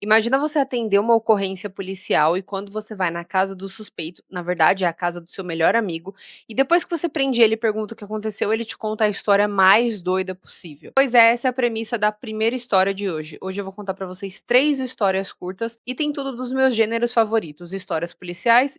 Imagina você atender uma ocorrência policial e quando você vai na casa do suspeito, na verdade é a casa do seu melhor amigo, e depois que você prende ele e pergunta o que aconteceu, ele te conta a história mais doida possível. Pois é, essa é a premissa da primeira história de hoje. Hoje eu vou contar pra vocês 3 histórias curtas e tem tudo dos meus gêneros favoritos: histórias policiais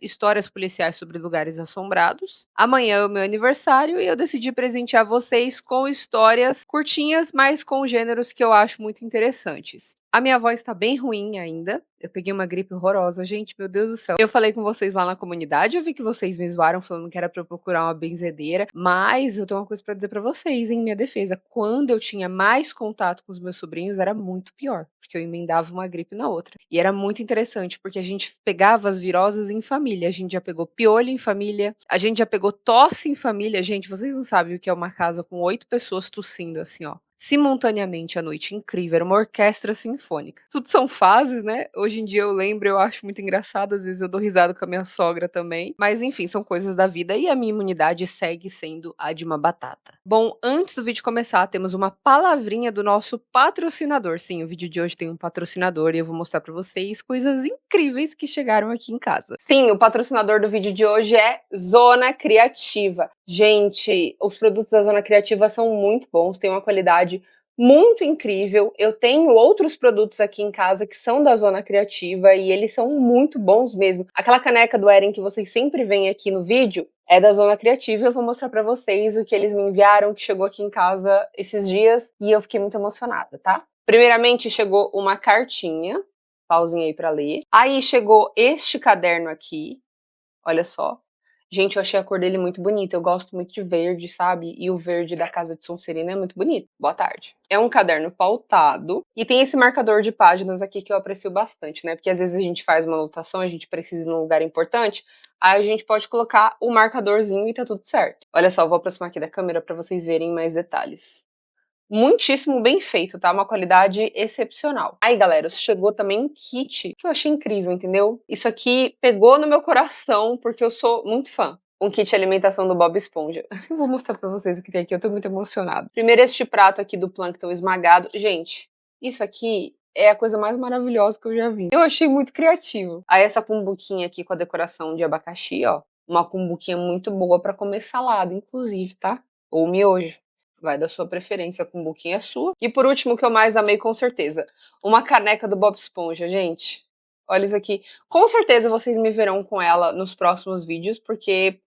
sobre lugares assombrados. Amanhã é o meu aniversário e eu decidi presentear vocês com histórias curtinhas, mas com gêneros que eu acho muito interessantes. A minha voz tá bem ruim ainda. Eu peguei uma gripe horrorosa, gente, meu Deus do céu. Eu falei com vocês lá na comunidade, eu vi que vocês me zoaram falando que era pra eu procurar uma benzedeira, mas eu tenho uma coisa pra dizer pra vocês, em minha defesa. Quando eu tinha mais contato com os meus sobrinhos, era muito pior, porque eu emendava uma gripe na outra. E era muito interessante, porque a gente pegava as viroses em família. A gente já pegou piolho em família, a gente já pegou tosse em família. Gente, vocês não sabem o que é uma casa com 8 pessoas tossindo assim, ó, simultaneamente à noite. Incrível, era uma orquestra sinfônica. Tudo são fases, né? Hoje em dia eu lembro, eu acho muito engraçado, às vezes eu dou risada com a minha sogra também. Mas enfim, são coisas da vida e a minha imunidade segue sendo a de uma batata. Bom, antes do vídeo começar, temos uma palavrinha do nosso patrocinador. Sim, o vídeo de hoje tem um patrocinador e eu vou mostrar pra vocês coisas incríveis que chegaram aqui em casa. Sim, o patrocinador do vídeo de hoje é Zona Criativa. Gente, os produtos da Zona Criativa são muito bons, têm uma qualidade muito incrível. Eu tenho outros produtos aqui em casa que são da Zona Criativa e eles são muito bons mesmo. Aquela caneca do Eren que vocês sempre veem aqui no vídeo é da Zona Criativa e eu vou mostrar pra vocês o que eles me enviaram, que chegou aqui em casa esses dias e eu fiquei muito emocionada, tá? Primeiramente chegou uma cartinha, pausinha aí pra ler. Aí chegou este caderno aqui, olha só. Gente, eu achei a cor dele muito bonita. Eu gosto muito de verde, sabe? E o verde da Casa de Sonserina é muito bonito. Boa tarde. É um caderno pautado e tem esse marcador de páginas aqui que eu aprecio bastante, né? Porque às vezes a gente faz uma anotação, a gente precisa ir num lugar importante, aí a gente pode colocar o marcadorzinho e tá tudo certo. Olha só, eu vou aproximar aqui da câmera pra vocês verem mais detalhes. Muitíssimo bem feito, tá? Uma qualidade excepcional. Aí, galera, chegou também um kit que eu achei incrível, entendeu? Isso aqui pegou no meu coração porque eu sou muito fã. Um kit de alimentação do Bob Esponja. Eu vou mostrar pra vocês o que tem aqui, eu tô muito emocionada. Primeiro este prato aqui do plâncton esmagado. Gente, isso aqui é a coisa mais maravilhosa que eu já vi. Eu achei muito criativo. Aí essa cumbuquinha aqui com a decoração de abacaxi, ó. Uma cumbuquinha muito boa pra comer salada, inclusive, tá? Ou miojo. Vai da sua preferência, a cumbuquinha é sua. E por último, o que eu mais amei com certeza, uma caneca do Bob Esponja, gente. Olha isso aqui. Com certeza vocês me verão com ela nos próximos vídeos, porque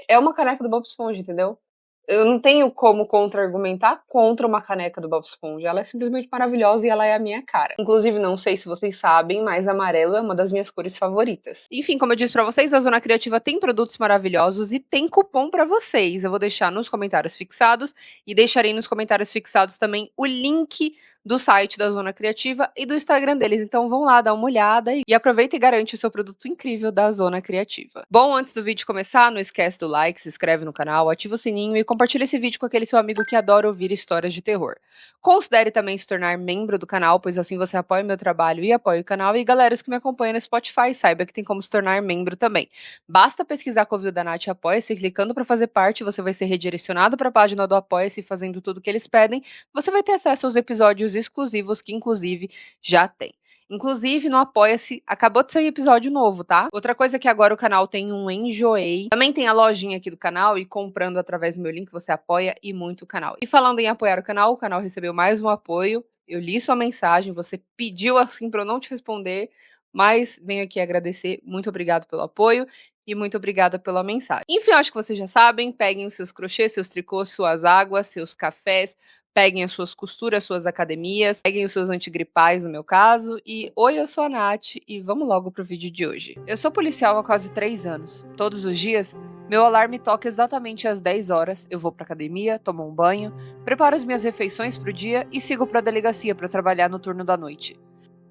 é uma caneca do Bob Esponja, entendeu? Eu não tenho como contra-argumentar contra uma caneca do Bob Esponja. Ela é simplesmente maravilhosa e ela é a minha cara. Inclusive, não sei se vocês sabem, mas amarelo é uma das minhas cores favoritas. Enfim, como eu disse pra vocês, a Zona Criativa tem produtos maravilhosos e tem cupom pra vocês. Eu vou deixar nos comentários fixados e deixarei nos comentários fixados também o link do site da Zona Criativa e do Instagram deles. Então vão lá dar uma olhada e aproveita e garante o seu produto incrível da Zona Criativa. Bom, antes do vídeo começar, não esquece do like, se inscreve no canal, ativa o sininho e compartilha esse vídeo com aquele seu amigo que adora ouvir histórias de terror. Considere também se tornar membro do canal, pois assim você apoia o meu trabalho e apoia o canal. E galera, os que me acompanham no Spotify, saiba que tem como se tornar membro também. Basta pesquisar Covil da Nath Apoia-se, clicando para fazer parte, você vai ser redirecionado para a página do Apoia-se, fazendo tudo o que eles pedem. Você vai ter acesso aos episódios exclusivos que, inclusive, já tem. Inclusive, no Apoia-se, acabou de sair episódio novo, tá? Outra coisa é que agora o canal tem um Enjoei. Também tem a lojinha aqui do canal e comprando através do meu link você apoia e muito o canal. E falando em apoiar o canal recebeu mais um apoio. Eu li sua mensagem, você pediu assim pra eu não te responder, mas venho aqui agradecer. Muito obrigado pelo apoio e muito obrigada pela mensagem. Enfim, acho que vocês já sabem, peguem os seus crochês, seus tricôs, suas águas, seus cafés, peguem as suas costuras, suas academias, peguem os seus antigripais, no meu caso. E oi, eu sou a Nath e vamos logo pro vídeo de hoje. Eu sou policial há quase 3 anos. Todos os dias, meu alarme toca exatamente às 10 horas. Eu vou pra academia, tomo um banho, preparo as minhas refeições pro dia e sigo pra delegacia para trabalhar no turno da noite.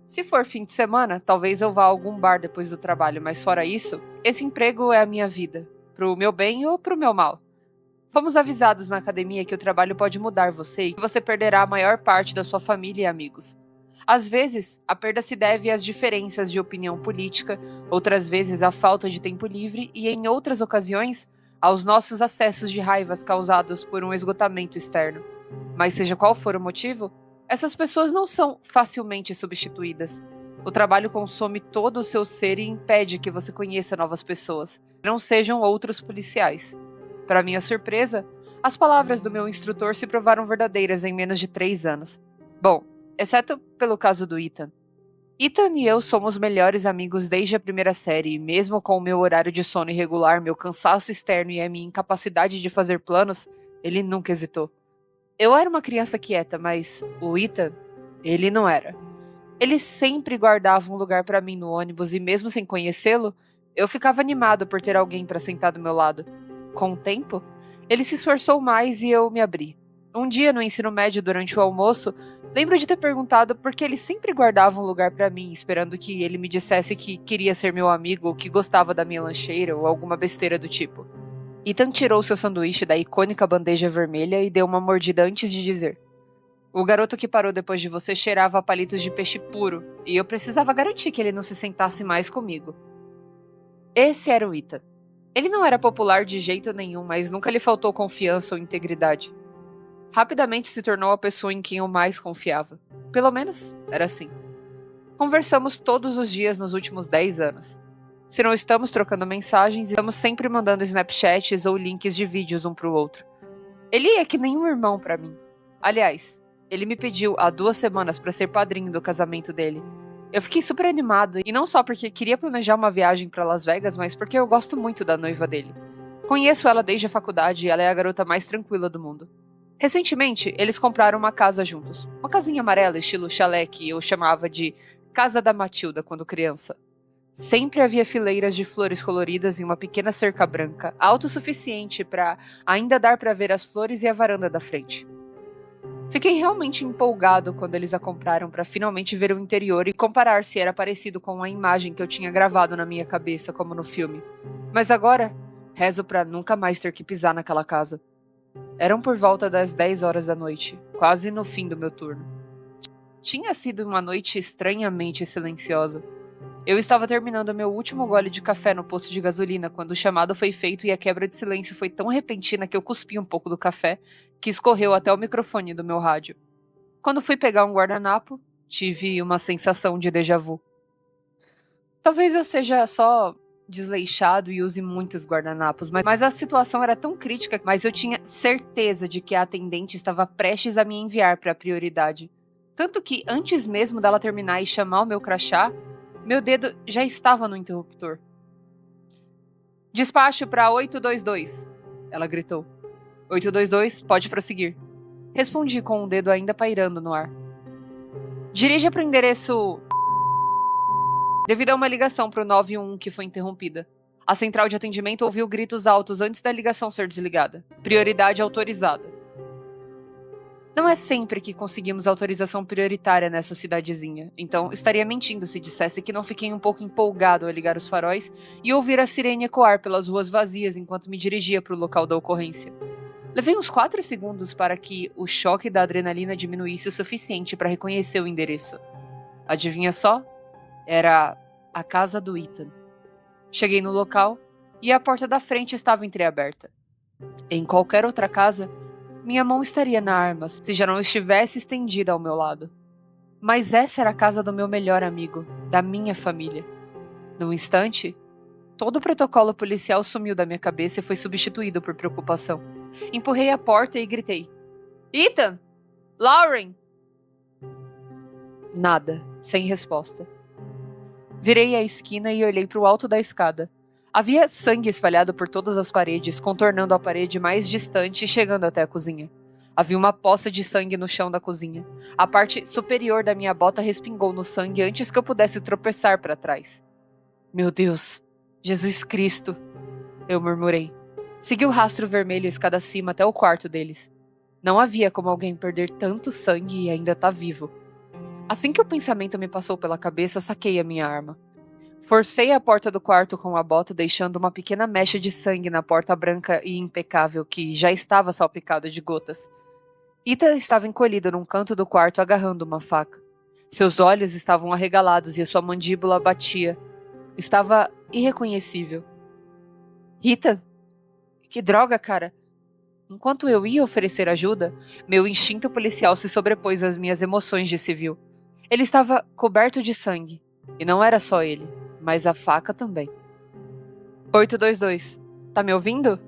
Se for fim de semana, talvez eu vá a algum bar depois do trabalho, mas fora isso, esse emprego é a minha vida, pro meu bem ou pro meu mal. Fomos avisados na academia que o trabalho pode mudar você e que você perderá a maior parte da sua família e amigos. Às vezes, a perda se deve às diferenças de opinião política, outras vezes à falta de tempo livre e, em outras ocasiões, aos nossos acessos de raivas causados por um esgotamento externo. Mas seja qual for o motivo, essas pessoas não são facilmente substituídas. O trabalho consome todo o seu ser e impede que você conheça novas pessoas, não sejam outros policiais. Para minha surpresa, as palavras do meu instrutor se provaram verdadeiras em menos de 3 anos. Bom, exceto pelo caso do Ethan. Ethan e eu somos melhores amigos desde a primeira série, e mesmo com o meu horário de sono irregular, meu cansaço externo e a minha incapacidade de fazer planos, ele nunca hesitou. Eu era uma criança quieta, mas o Ethan, ele não era. Ele sempre guardava um lugar para mim no ônibus e mesmo sem conhecê-lo, eu ficava animado por ter alguém para sentar do meu lado. Com o tempo, ele se esforçou mais e eu me abri. Um dia no ensino médio durante o almoço, lembro de ter perguntado por que ele sempre guardava um lugar para mim, esperando que ele me dissesse que queria ser meu amigo ou que gostava da minha lancheira ou alguma besteira do tipo. Ethan tirou seu sanduíche da icônica bandeja vermelha e deu uma mordida antes de dizer: "O garoto que parou depois de você cheirava palitos de peixe puro, e eu precisava garantir que ele não se sentasse mais comigo." Esse era o Ethan. Ele não era popular de jeito nenhum, mas nunca lhe faltou confiança ou integridade. Rapidamente se tornou a pessoa em quem eu mais confiava. Pelo menos, era assim. Conversamos todos os dias nos últimos 10 anos. Se não estamos trocando mensagens, estamos sempre mandando Snapchats ou links de vídeos um pro outro. Ele é que nem um irmão pra mim. Aliás, ele me pediu há 2 semanas pra ser padrinho do casamento dele. Eu fiquei super animado, e não só porque queria planejar uma viagem pra Las Vegas, mas porque eu gosto muito da noiva dele. Conheço ela desde a faculdade e ela é a garota mais tranquila do mundo. Recentemente, eles compraram uma casa juntos. Uma casinha amarela estilo chalé que eu chamava de Casa da Matilda quando criança. Sempre havia fileiras de flores coloridas em uma pequena cerca branca, alto o suficiente para ainda dar para ver as flores e a varanda da frente. Fiquei realmente empolgado quando eles a compraram para finalmente ver o interior e comparar se era parecido com a imagem que eu tinha gravado na minha cabeça, como no filme. Mas agora, rezo para nunca mais ter que pisar naquela casa. Eram por volta das 10 horas da noite, quase no fim do meu turno. Tinha sido uma noite estranhamente silenciosa. Eu estava terminando meu último gole de café no posto de gasolina quando o chamado foi feito e a quebra de silêncio foi tão repentina que eu cuspi um pouco do café, que escorreu até o microfone do meu rádio. Quando fui pegar um guardanapo, tive uma sensação de déjà vu. Talvez eu seja só desleixado e use muitos guardanapos, mas a situação era tão crítica, mas eu tinha certeza de que a atendente estava prestes a me enviar para a prioridade. Tanto que, antes mesmo dela terminar e chamar o meu crachá, meu dedo já estava no interruptor. "Despacho para 822", ela gritou. "822, pode prosseguir." Respondi com o dedo ainda pairando no ar. "Dirija para o endereço..." Devido a uma ligação para o 911 que foi interrompida. A central de atendimento ouviu gritos altos antes da ligação ser desligada. Prioridade autorizada. Não é sempre que conseguimos autorização prioritária nessa cidadezinha, então estaria mentindo se dissesse que não fiquei um pouco empolgado ao ligar os faróis e ouvir a sirene ecoar pelas ruas vazias enquanto me dirigia para o local da ocorrência. Levei uns 4 segundos para que o choque da adrenalina diminuísse o suficiente para reconhecer o endereço. Adivinha só? Era a casa do Ethan. Cheguei no local e a porta da frente estava entreaberta. Em qualquer outra casa, minha mão estaria na arma se já não estivesse estendida ao meu lado. Mas essa era a casa do meu melhor amigo, da minha família. Num instante, todo o protocolo policial sumiu da minha cabeça e foi substituído por preocupação. Empurrei a porta e gritei: "Ethan! Lauren!" Nada, sem resposta. Virei a esquina e olhei para o alto da escada. Havia sangue espalhado por todas as paredes, contornando a parede mais distante e chegando até a cozinha. Havia uma poça de sangue no chão da cozinha. A parte superior da minha bota respingou no sangue antes que eu pudesse tropeçar para trás. "Meu Deus! Jesus Cristo!" eu murmurei. Segui o rastro vermelho escada acima até o quarto deles. Não havia como alguém perder tanto sangue e ainda estar vivo. Assim que o pensamento me passou pela cabeça, saquei a minha arma. Forcei a porta do quarto com a bota, deixando uma pequena mecha de sangue na porta branca e impecável que já estava salpicada de gotas. Ethan estava encolhido num canto do quarto agarrando uma faca. Seus olhos estavam arregalados e a sua mandíbula batia. Estava irreconhecível. "Ethan? Que droga, cara!" Enquanto eu ia oferecer ajuda, meu instinto policial se sobrepôs às minhas emoções de civil. Ele estava coberto de sangue. E não era só ele, mas a faca também. 822, tá me ouvindo?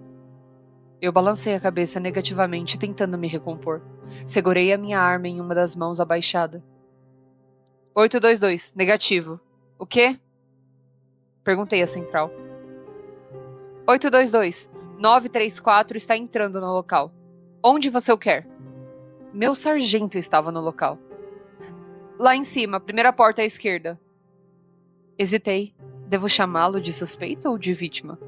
Eu balancei a cabeça negativamente, tentando me recompor. Segurei a minha arma em uma das mãos abaixada. 822, negativo. O quê? Perguntei à central. 822, 934 está entrando no local. Onde você o quer? Meu sargento estava no local. Lá em cima, primeira porta à esquerda. Hesitei. Devo chamá-lo de suspeito ou de vítima?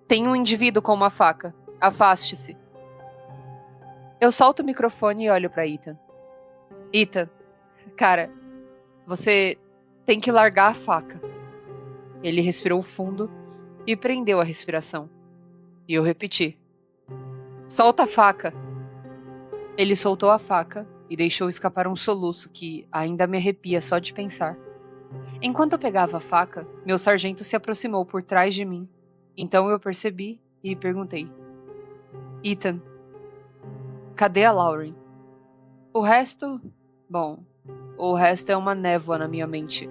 Tem um indivíduo com uma faca. Afaste-se. Eu solto o microfone e olho para Ethan. Ethan, cara, você tem que largar a faca. Ele respirou fundo e prendeu a respiração. E eu repeti. Solta a faca. Ele soltou a faca e deixou escapar um soluço que ainda me arrepia só de pensar. Enquanto eu pegava a faca, meu sargento se aproximou por trás de mim. Então eu percebi e perguntei. Ethan, cadê a Lauren? O resto é uma névoa na minha mente.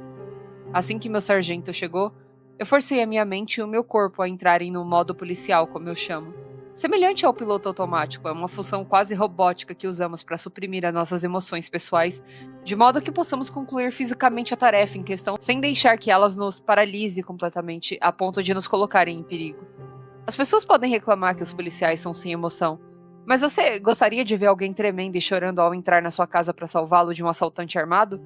Assim que meu sargento chegou, eu forcei a minha mente e o meu corpo a entrarem no modo policial, como eu chamo. Semelhante ao piloto automático, é uma função quase robótica que usamos para suprimir as nossas emoções pessoais, de modo que possamos concluir fisicamente a tarefa em questão sem deixar que elas nos paralise completamente a ponto de nos colocarem em perigo. As pessoas podem reclamar que os policiais são sem emoção, mas você gostaria de ver alguém tremendo e chorando ao entrar na sua casa para salvá-lo de um assaltante armado?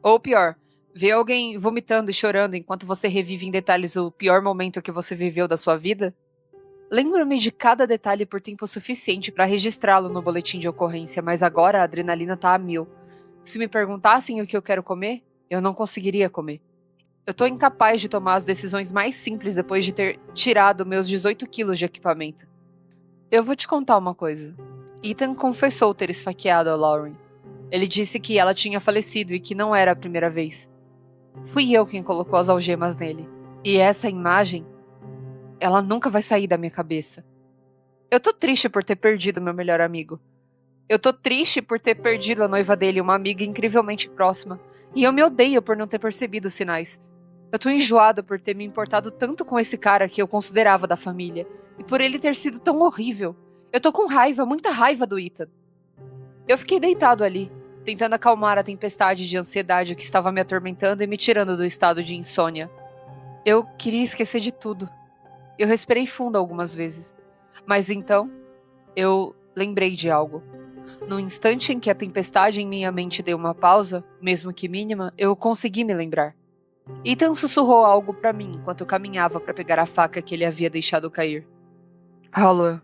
Ou pior, ver alguém vomitando e chorando enquanto você revive em detalhes o pior momento que você viveu da sua vida? Lembro-me de cada detalhe por tempo suficiente para registrá-lo no boletim de ocorrência, mas agora a adrenalina tá a mil. Se me perguntassem o que eu quero comer, eu não conseguiria comer. Eu tô incapaz de tomar as decisões mais simples depois de ter tirado meus 18 quilos de equipamento. Eu vou te contar uma coisa. Ethan confessou ter esfaqueado a Lauren. Ele disse que ela tinha falecido e que não era a primeira vez. Fui eu quem colocou as algemas nele. E essa imagem, ela nunca vai sair da minha cabeça. Eu tô triste por ter perdido meu melhor amigo. Eu tô triste por ter perdido a noiva dele, uma amiga incrivelmente próxima. E eu me odeio por não ter percebido os sinais. Eu tô enjoado por ter me importado tanto com esse cara que eu considerava da família. E por ele ter sido tão horrível. Eu tô com raiva, muita raiva do Ethan. Eu fiquei deitado ali, tentando acalmar a tempestade de ansiedade que estava me atormentando e me tirando do estado de insônia. Eu queria esquecer de tudo. Eu respirei fundo algumas vezes. Mas então, eu lembrei de algo. No instante em que a tempestade em minha mente deu uma pausa, mesmo que mínima, eu consegui me lembrar. Ethan sussurrou algo para mim enquanto eu caminhava para pegar a faca que ele havia deixado cair. Hollowell,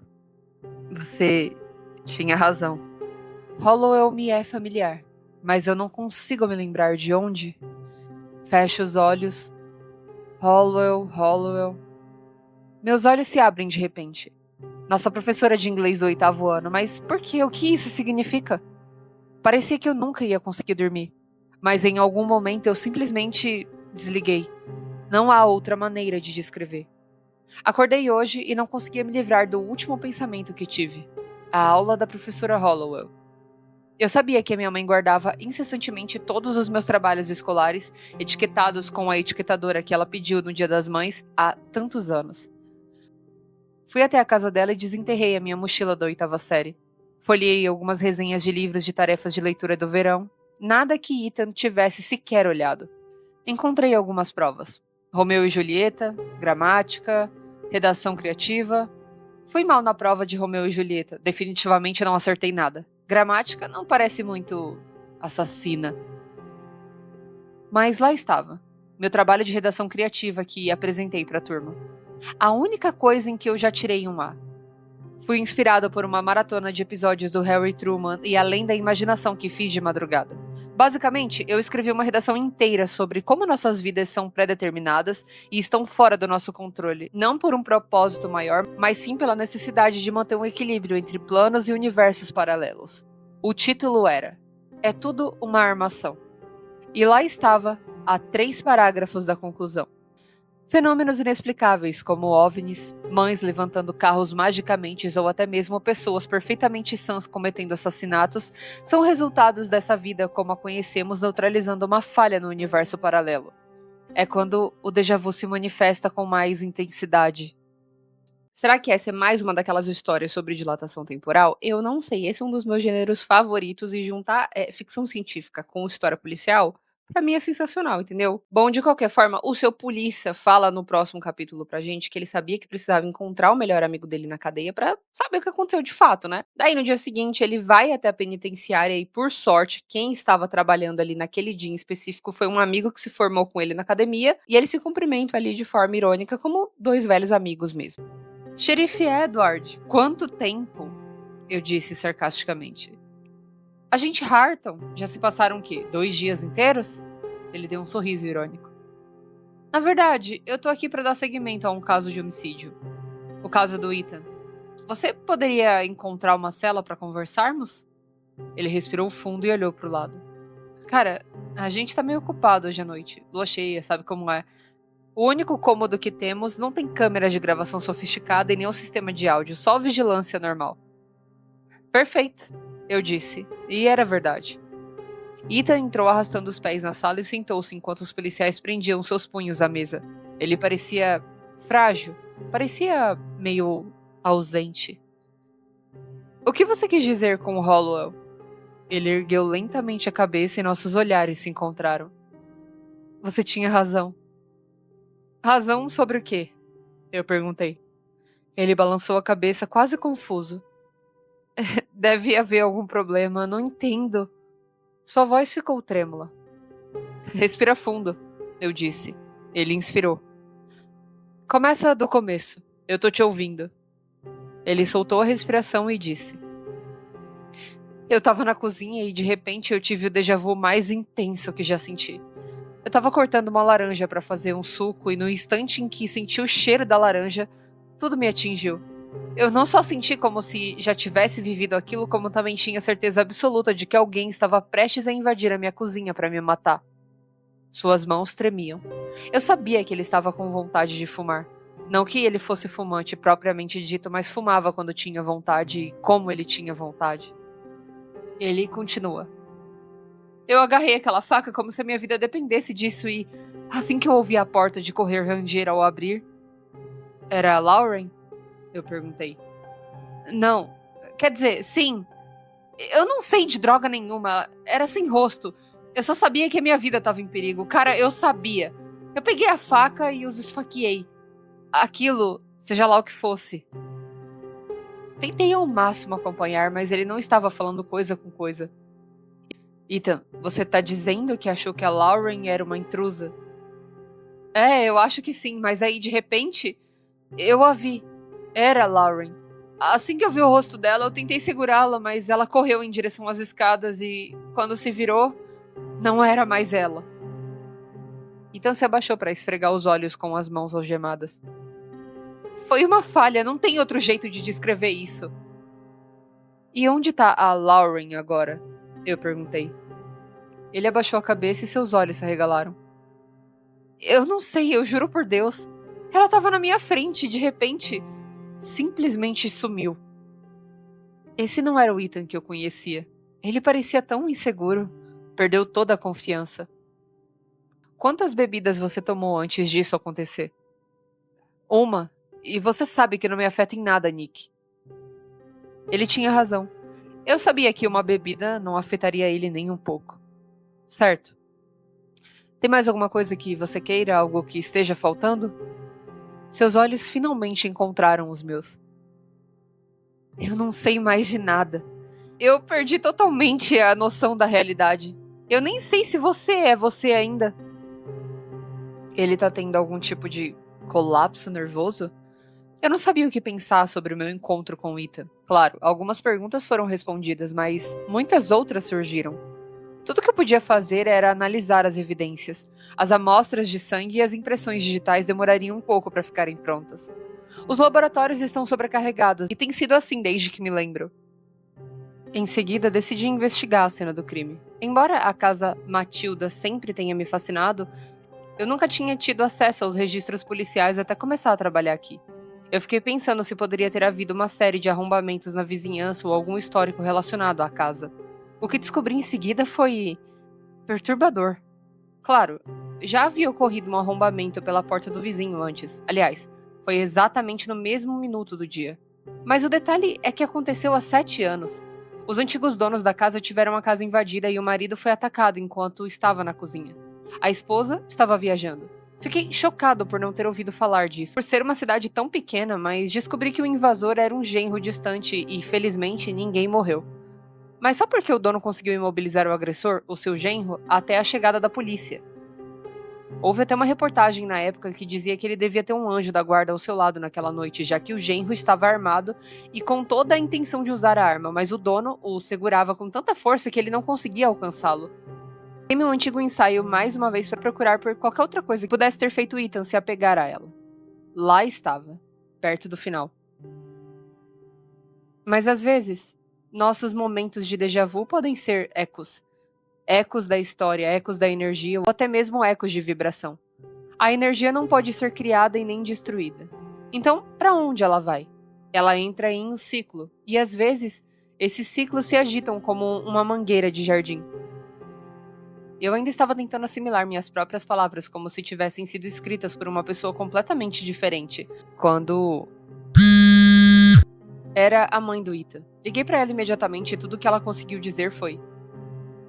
você tinha razão. Hollowell me é familiar, mas eu não consigo me lembrar de onde. Fecho os olhos. Hollowell. Meus olhos se abrem de repente. Nossa professora de inglês do 8º ano, mas por quê? O que isso significa? Parecia que eu nunca ia conseguir dormir, mas em algum momento eu simplesmente desliguei. Não há outra maneira de descrever. Acordei hoje e não conseguia me livrar do último pensamento que tive. A aula da professora Hollowell. Eu sabia que a minha mãe guardava incessantemente todos os meus trabalhos escolares, etiquetados com a etiquetadora que ela pediu no Dia das Mães há tantos anos. Fui até a casa dela e desenterrei a minha mochila da 8ª série. Folheei algumas resenhas de livros de tarefas de leitura do verão. Nada que Ethan tivesse sequer olhado. Encontrei algumas provas. Romeu e Julieta, gramática, redação criativa. Fui mal na prova de Romeu e Julieta. Definitivamente não acertei nada. Gramática não parece muito assassina. Mas lá estava. Meu trabalho de redação criativa que apresentei para a turma. A única coisa em que eu já tirei um A. Fui inspirado por uma maratona de episódios do Harry Truman e além da imaginação que fiz de madrugada. Basicamente, eu escrevi uma redação inteira sobre como nossas vidas são pré-determinadas e estão fora do nosso controle, não por um propósito maior, mas sim pela necessidade de manter um equilíbrio entre planos e universos paralelos. O título era É Tudo uma Armação. E lá estava, a 3 parágrafos da conclusão. Fenômenos inexplicáveis, como OVNIs, mães levantando carros magicamente ou até mesmo pessoas perfeitamente sãs cometendo assassinatos, são resultados dessa vida como a conhecemos, neutralizando uma falha no universo paralelo. É quando o déjà vu se manifesta com mais intensidade. Será que essa é mais uma daquelas histórias sobre dilatação temporal? Eu não sei. Esse é um dos meus gêneros favoritos e juntar ficção científica com história policial, pra mim é sensacional, entendeu? Bom, de qualquer forma, o seu polícia fala no próximo capítulo pra gente que ele sabia que precisava encontrar o melhor amigo dele na cadeia pra saber o que aconteceu de fato, né? Daí no dia seguinte ele vai até a penitenciária e, por sorte, quem estava trabalhando ali naquele dia em específico foi um amigo que se formou com ele na academia e eles se cumprimentam ali de forma irônica como dois velhos amigos mesmo. Xerife Edward, quanto tempo? Eu disse sarcasticamente. Agente Harton, já se passaram o quê? 2 dias inteiros? Ele deu um sorriso irônico. Na verdade, eu tô aqui pra dar seguimento a um caso de homicídio. O caso do Ethan. Você poderia encontrar uma cela pra conversarmos? Ele respirou fundo e olhou pro lado. Cara, a gente tá meio ocupado hoje à noite. Lua cheia, sabe como é? O único cômodo que temos não tem câmeras de gravação sofisticada e nenhum sistema de áudio, só vigilância normal. Perfeito, eu disse, e era verdade. Ethan entrou arrastando os pés na sala e sentou-se enquanto os policiais prendiam seus punhos à mesa. Ele parecia frágil, parecia meio ausente. O que você quis dizer com Hollowell? Ele ergueu lentamente a cabeça e nossos olhares se encontraram. Você tinha razão. Razão sobre o quê? Eu perguntei. Ele balançou a cabeça quase confuso. Deve haver algum problema, não entendo. Sua voz ficou trêmula. Respira fundo, eu disse. Ele inspirou. Começa do começo. Eu tô te ouvindo. Ele soltou a respiração e disse. Eu tava na cozinha e de repente eu tive o déjà vu mais intenso que já senti. Eu tava cortando uma laranja para fazer um suco e no instante em que senti o cheiro da laranja, tudo me atingiu. Eu não só senti como se já tivesse vivido aquilo, como também tinha certeza absoluta de que alguém estava prestes a invadir a minha cozinha para me matar. Suas mãos tremiam. Eu sabia que ele estava com vontade de fumar. Não que ele fosse fumante propriamente dito, mas fumava quando tinha vontade e como ele tinha vontade. Ele continua. Eu agarrei aquela faca como se a minha vida dependesse disso e, assim que eu ouvi a porta de correr ranger ao abrir... Era a Lauren? Eu perguntei. Não. Quer dizer, sim. Eu não sei de droga nenhuma. Era sem rosto. Eu só sabia que a minha vida estava em perigo. Cara, eu sabia. Eu peguei a faca e os esfaqueei. Aquilo, seja lá o que fosse. Tentei ao máximo acompanhar, mas ele não estava falando coisa com coisa. Ethan, você tá dizendo que achou que a Lauren era uma intrusa? É, eu acho que sim, mas aí de repente, eu a vi. Era a Lauren. Assim que eu vi o rosto dela, eu tentei segurá-la, mas ela correu em direção às escadas e, quando se virou, não era mais ela. Então se abaixou para esfregar os olhos com as mãos algemadas. Foi uma falha, não tem outro jeito de descrever isso. E onde tá a Lauren agora? Eu perguntei. Ele abaixou a cabeça e seus olhos se arregalaram. Eu não sei, eu juro por Deus. Ela estava na minha frente, de repente, simplesmente sumiu. Esse não era o Ethan que eu conhecia. Ele parecia tão inseguro. Perdeu toda a confiança. Quantas bebidas você tomou antes disso acontecer? Uma. E você sabe que não me afeta em nada, Nick. Ele tinha razão. Eu sabia que uma bebida não afetaria ele nem um pouco. Certo. Tem mais alguma coisa que você queira, algo que esteja faltando? Seus olhos finalmente encontraram os meus. Eu não sei mais de nada. Eu perdi totalmente a noção da realidade. Eu nem sei se você é você ainda. Ele tá tendo algum tipo de colapso nervoso? Eu não sabia o que pensar sobre o meu encontro com Ethan. Claro, algumas perguntas foram respondidas, mas muitas outras surgiram. Tudo que eu podia fazer era analisar as evidências. As amostras de sangue e as impressões digitais demorariam um pouco para ficarem prontas. Os laboratórios estão sobrecarregados e tem sido assim desde que me lembro. Em seguida, decidi investigar a cena do crime. Embora a casa Matilda sempre tenha me fascinado, Eu nunca tinha tido acesso aos registros policiais até começar a trabalhar aqui. Eu fiquei pensando se poderia ter havido uma série de arrombamentos na vizinhança ou algum histórico relacionado à casa. O que descobri em seguida foi perturbador. Claro, já havia ocorrido um arrombamento pela porta do vizinho antes. Aliás, foi exatamente no mesmo minuto do dia. Mas o detalhe é que aconteceu há 7 anos. Os antigos donos da casa tiveram a casa invadida e o marido foi atacado enquanto estava na cozinha. A esposa estava viajando. Fiquei chocado por não ter ouvido falar disso, por ser uma cidade tão pequena, mas descobri que o invasor era um genro distante e, felizmente, ninguém morreu. Mas só porque o dono conseguiu imobilizar o agressor, o seu genro, até a chegada da polícia. Houve até uma reportagem na época que dizia que ele devia ter um anjo da guarda ao seu lado naquela noite, já que o genro estava armado e com toda a intenção de usar a arma, mas o dono o segurava com tanta força que ele não conseguia alcançá-lo. Dei meu antigo ensaio mais uma vez para procurar por qualquer outra coisa que pudesse ter feito Ethan se apegar a ela. Lá estava, perto do final. Mas às vezes, nossos momentos de déjà vu podem ser ecos. Ecos da história, ecos da energia ou até mesmo ecos de vibração. A energia não pode ser criada e nem destruída. Então, para onde ela vai? Ela entra em um ciclo, e às vezes, esses ciclos se agitam como uma mangueira de jardim. Eu ainda estava tentando assimilar minhas próprias palavras como se tivessem sido escritas por uma pessoa completamente diferente, quando era a mãe do Ethan. Liguei para ela imediatamente e tudo o que ela conseguiu dizer foi: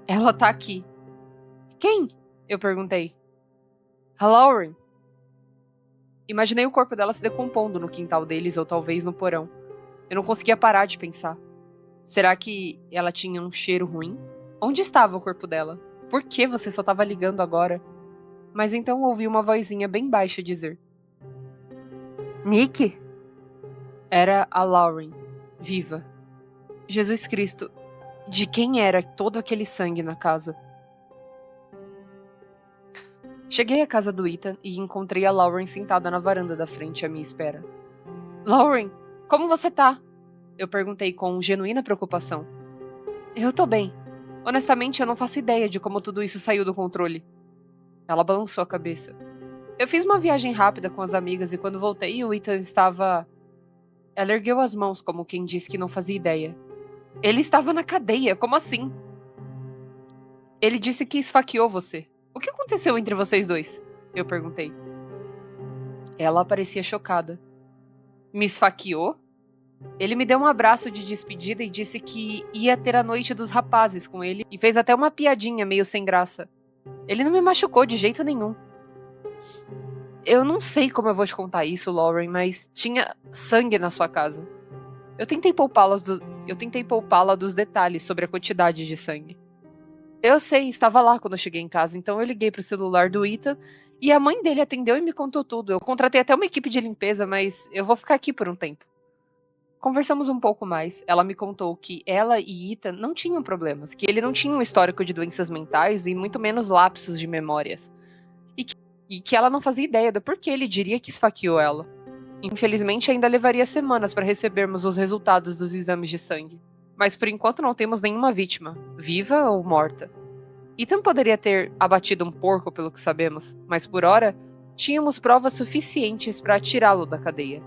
"Ela tá aqui." "Quem?" eu perguntei. "A Lauren." Imaginei o corpo dela se decompondo no quintal deles ou talvez no porão. Eu não conseguia parar de pensar. Será que ela tinha um cheiro ruim? Onde estava o corpo dela? Por que você só estava ligando agora? Mas então ouvi uma vozinha bem baixa dizer: "Nick?" Era a Lauren, viva. Jesus Cristo, de quem era todo aquele sangue na casa? Cheguei à casa do Ethan e encontrei a Lauren sentada na varanda da frente à minha espera. "Lauren, como você tá?" Eu perguntei com genuína preocupação. "Eu tô bem. Honestamente, eu não faço ideia de como tudo isso saiu do controle." Ela balançou a cabeça. "Eu fiz uma viagem rápida com as amigas e quando voltei, o Ethan estava..." Ela ergueu as mãos como quem disse que não fazia ideia. "Ele estava na cadeia, como assim?" "Ele disse que esfaqueou você. O que aconteceu entre vocês dois?" Eu perguntei. Ela parecia chocada. "Me esfaqueou?" Ele me deu um abraço de despedida e disse que ia ter a noite dos rapazes com ele e fez até uma piadinha meio sem graça. Ele não me machucou de jeito nenhum. Eu não sei como eu vou te contar isso, Lauren, mas tinha sangue na sua casa. Eu tentei poupá-la dos detalhes sobre a quantidade de sangue. Eu sei, estava lá quando eu cheguei em casa, então eu liguei pro celular do Ethan e a mãe dele atendeu e me contou tudo. Eu contratei até uma equipe de limpeza, mas eu vou ficar aqui por um tempo. Conversamos um pouco mais. Ela me contou que ela e Ethan não tinham problemas, que ele não tinha um histórico de doenças mentais e muito menos lapsos de memórias. E que ela não fazia ideia do porquê ele diria que esfaqueou ela. Infelizmente, ainda levaria semanas para recebermos os resultados dos exames de sangue. Mas por enquanto não temos nenhuma vítima, viva ou morta. Ethan poderia ter abatido um porco, pelo que sabemos, mas por hora, tínhamos provas suficientes para tirá-lo da cadeia.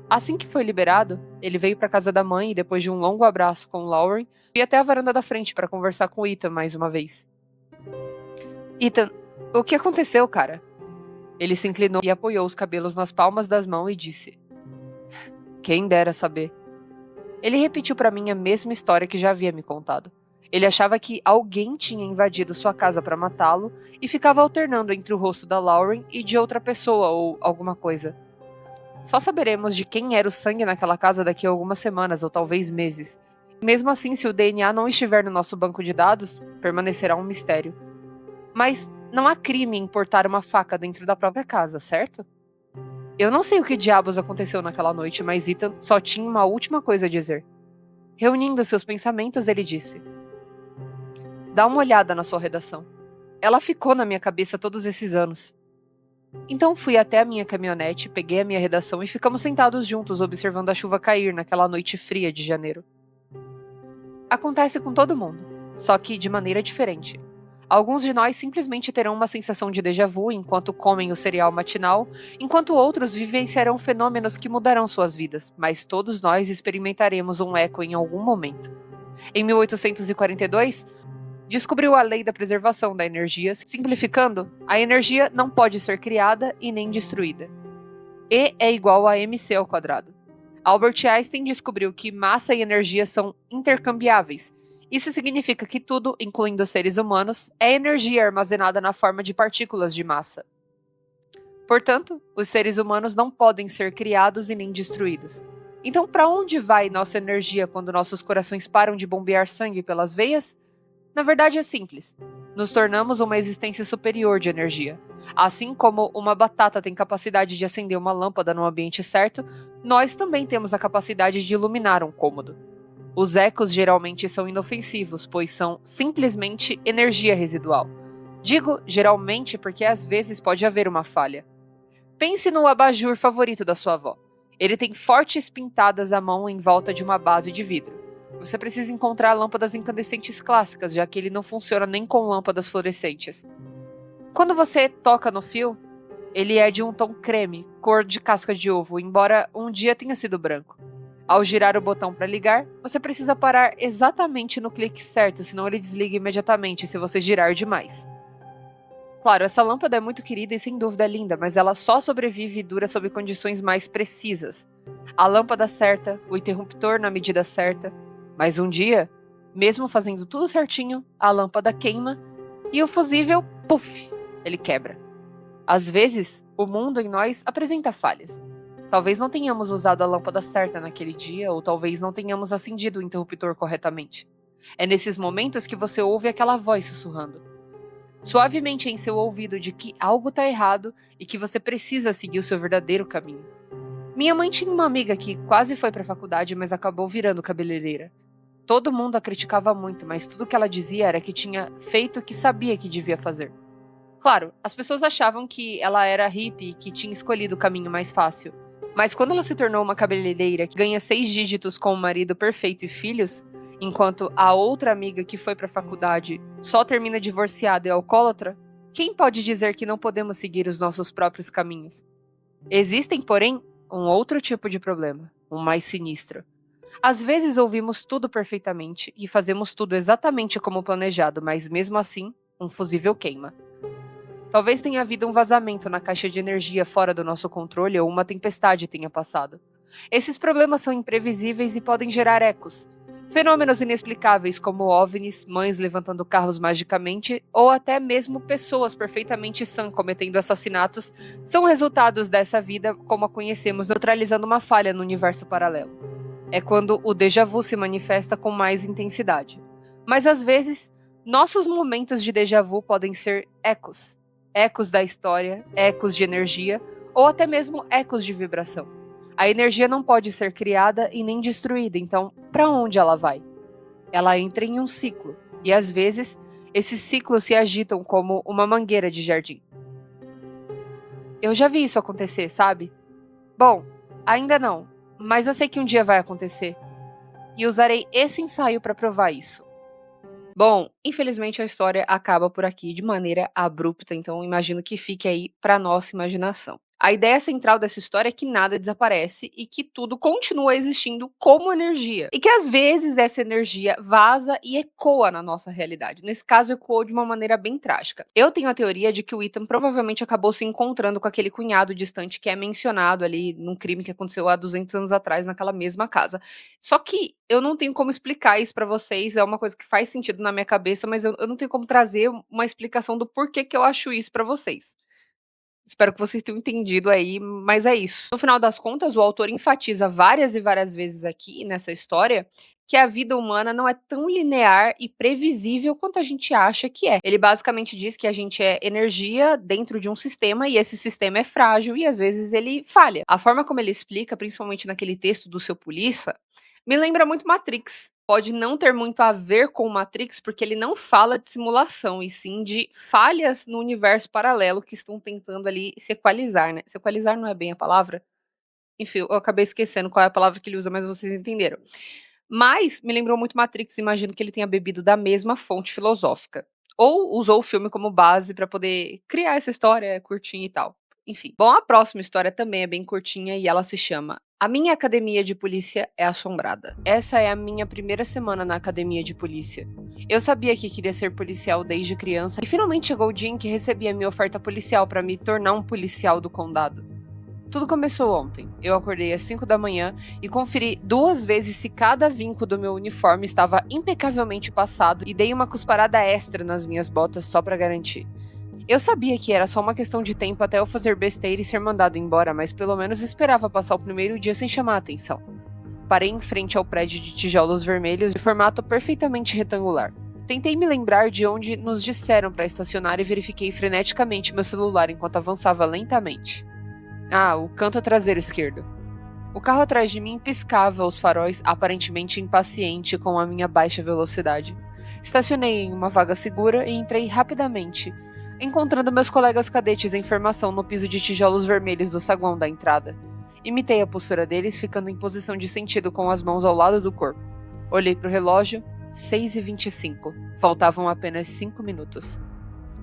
Assim que foi liberado, ele veio para casa da mãe e depois de um longo abraço com Lauren, fui até a varanda da frente para conversar com Ethan mais uma vez. "Ethan, o que aconteceu, cara?" Ele se inclinou e apoiou os cabelos nas palmas das mãos e disse: "Quem dera saber." Ele repetiu para mim a mesma história que já havia me contado. Ele achava que alguém tinha invadido sua casa para matá-lo e ficava alternando entre o rosto da Lauren e de outra pessoa ou alguma coisa. Só saberemos de quem era o sangue naquela casa daqui a algumas semanas ou talvez meses. Mesmo assim, se o DNA não estiver no nosso banco de dados, permanecerá um mistério. Mas não há crime em portar uma faca dentro da própria casa, certo? Eu não sei o que diabos aconteceu naquela noite, mas Ethan só tinha uma última coisa a dizer. Reunindo seus pensamentos, ele disse: "Dá uma olhada na sua redação. Ela ficou na minha cabeça todos esses anos." Então fui até a minha caminhonete, peguei a minha redação e ficamos sentados juntos observando a chuva cair naquela noite fria de janeiro. Acontece com todo mundo, só que de maneira diferente. Alguns de nós simplesmente terão uma sensação de déjà vu enquanto comem o cereal matinal, enquanto outros vivenciarão fenômenos que mudarão suas vidas, mas todos nós experimentaremos um eco em algum momento. Em 1842, descobriu a lei da preservação da energia. Simplificando, a energia não pode ser criada e nem destruída. E é igual a mc ao quadrado. Albert Einstein descobriu que massa e energia são intercambiáveis. Isso significa que tudo, incluindo os seres humanos, é energia armazenada na forma de partículas de massa. Portanto, os seres humanos não podem ser criados e nem destruídos. Então, para onde vai nossa energia quando nossos corações param de bombear sangue pelas veias? Na verdade, é simples. Nos tornamos uma existência superior de energia. Assim como uma batata tem capacidade de acender uma lâmpada no ambiente certo, nós também temos a capacidade de iluminar um cômodo. Os ecos geralmente são inofensivos, pois são simplesmente energia residual. Digo geralmente porque às vezes pode haver uma falha. Pense no abajur favorito da sua avó. Ele tem fortes pintadas à mão em volta de uma base de vidro. Você precisa encontrar lâmpadas incandescentes clássicas, já que ele não funciona nem com lâmpadas fluorescentes. Quando você toca no fio, ele é de um tom creme, cor de casca de ovo, embora um dia tenha sido branco. Ao girar o botão para ligar, você precisa parar exatamente no clique certo, senão ele desliga imediatamente se você girar demais. Claro, essa lâmpada é muito querida e sem dúvida linda, mas ela só sobrevive e dura sob condições mais precisas. A lâmpada certa, o interruptor na medida certa. Mas um dia, mesmo fazendo tudo certinho, a lâmpada queima e o fusível, puf, ele quebra. Às vezes, o mundo em nós apresenta falhas. Talvez não tenhamos usado a lâmpada certa naquele dia, ou talvez não tenhamos acendido o interruptor corretamente. É nesses momentos que você ouve aquela voz sussurrando suavemente em seu ouvido de que algo está errado e que você precisa seguir o seu verdadeiro caminho. Minha mãe tinha uma amiga que quase foi para a faculdade, mas acabou virando cabeleireira. Todo mundo a criticava muito, mas tudo que ela dizia era que tinha feito o que sabia que devia fazer. Claro, as pessoas achavam que ela era hippie e que tinha escolhido o caminho mais fácil. Mas quando ela se tornou uma cabeleireira que ganha 6 dígitos com um marido perfeito e filhos, enquanto a outra amiga que foi para a faculdade só termina divorciada e alcoólatra, quem pode dizer que não podemos seguir os nossos próprios caminhos? Existem, porém, um outro tipo de problema, um mais sinistro. Às vezes ouvimos tudo perfeitamente e fazemos tudo exatamente como planejado, mas mesmo assim, um fusível queima. Talvez tenha havido um vazamento na caixa de energia fora do nosso controle ou uma tempestade tenha passado. Esses problemas são imprevisíveis e podem gerar ecos. Fenômenos inexplicáveis como OVNIs, mães levantando carros magicamente ou até mesmo pessoas perfeitamente sãs cometendo assassinatos são resultados dessa vida como a conhecemos, neutralizando uma falha no universo paralelo. É quando o déjà vu se manifesta com mais intensidade. Mas às vezes, nossos momentos de déjà vu podem ser ecos. Ecos da história, ecos de energia ou até mesmo ecos de vibração. A energia não pode ser criada e nem destruída, então para onde ela vai? Ela entra em um ciclo, e às vezes esses ciclos se agitam como uma mangueira de jardim. Eu já vi isso acontecer, sabe? Bom, ainda não, mas eu sei que um dia vai acontecer. E usarei esse ensaio para provar isso. Bom, infelizmente a história acaba por aqui de maneira abrupta, então imagino que fique aí para nossa imaginação. A ideia central dessa história é que nada desaparece e que tudo continua existindo como energia. E que às vezes essa energia vaza e ecoa na nossa realidade. Nesse caso, ecoou de uma maneira bem trágica. Eu tenho a teoria de que o Ethan provavelmente acabou se encontrando com aquele cunhado distante que é mencionado ali num crime que aconteceu há 200 anos atrás naquela mesma casa. Só que eu não tenho como explicar isso pra vocês, é uma coisa que faz sentido na minha cabeça, mas eu não tenho como trazer uma explicação do porquê que eu acho isso pra vocês. Espero que vocês tenham entendido aí, mas é isso. No final das contas, o autor enfatiza várias e várias vezes aqui nessa história que a vida humana não é tão linear e previsível quanto a gente acha que é. Ele basicamente diz que a gente é energia dentro de um sistema e esse sistema é frágil e às vezes ele falha. A forma como ele explica, principalmente naquele texto do seu polícia, me lembra muito Matrix. Pode não ter muito a ver com Matrix, porque ele não fala de simulação, e sim de falhas no universo paralelo que estão tentando ali se equalizar, né? Se equalizar não é bem a palavra? Enfim, eu acabei esquecendo qual é a palavra que ele usa, mas vocês entenderam. Mas me lembrou muito Matrix, imagino que ele tenha bebido da mesma fonte filosófica. Ou usou o filme como base pra poder criar essa história curtinha e tal. Enfim. Bom, a próxima história também é bem curtinha e ela se chama A Minha Academia de Polícia é Assombrada. Essa é a minha primeira semana na academia de polícia. Eu sabia que queria ser policial desde criança e finalmente chegou o dia em que recebi a minha oferta policial para me tornar um policial do condado. Tudo começou ontem. Eu acordei às 5 da manhã e conferi 2 vezes se cada vinco do meu uniforme estava impecavelmente passado e dei uma cusparada extra nas minhas botas só para garantir. Eu sabia que era só uma questão de tempo até eu fazer besteira e ser mandado embora, mas pelo menos esperava passar o primeiro dia sem chamar a atenção. Parei em frente ao prédio de tijolos vermelhos de formato perfeitamente retangular. Tentei me lembrar de onde nos disseram para estacionar e verifiquei freneticamente meu celular enquanto avançava lentamente. O canto traseiro esquerdo. O carro atrás de mim piscava os faróis, aparentemente impaciente com a minha baixa velocidade. Estacionei em uma vaga segura e entrei rapidamente, encontrando meus colegas cadetes em formação no piso de tijolos vermelhos do saguão da entrada. Imitei a postura deles, ficando em posição de sentido com as mãos ao lado do corpo. Olhei para o relógio, 6h25. Faltavam apenas 5 minutos.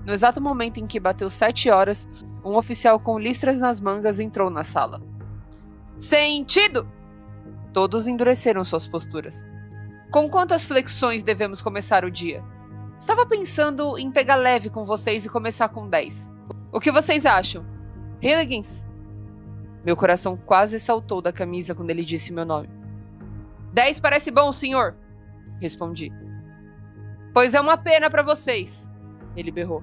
No exato momento em que bateu 7 horas, um oficial com listras nas mangas entrou na sala. Sentido! Todos endureceram suas posturas. Com quantas flexões devemos começar o dia? Estava pensando em pegar leve com vocês e começar com 10. O que vocês acham? Hilligins? Meu coração quase saltou da camisa quando ele disse meu nome. 10 parece bom, senhor, respondi. Pois é uma pena para vocês, ele berrou.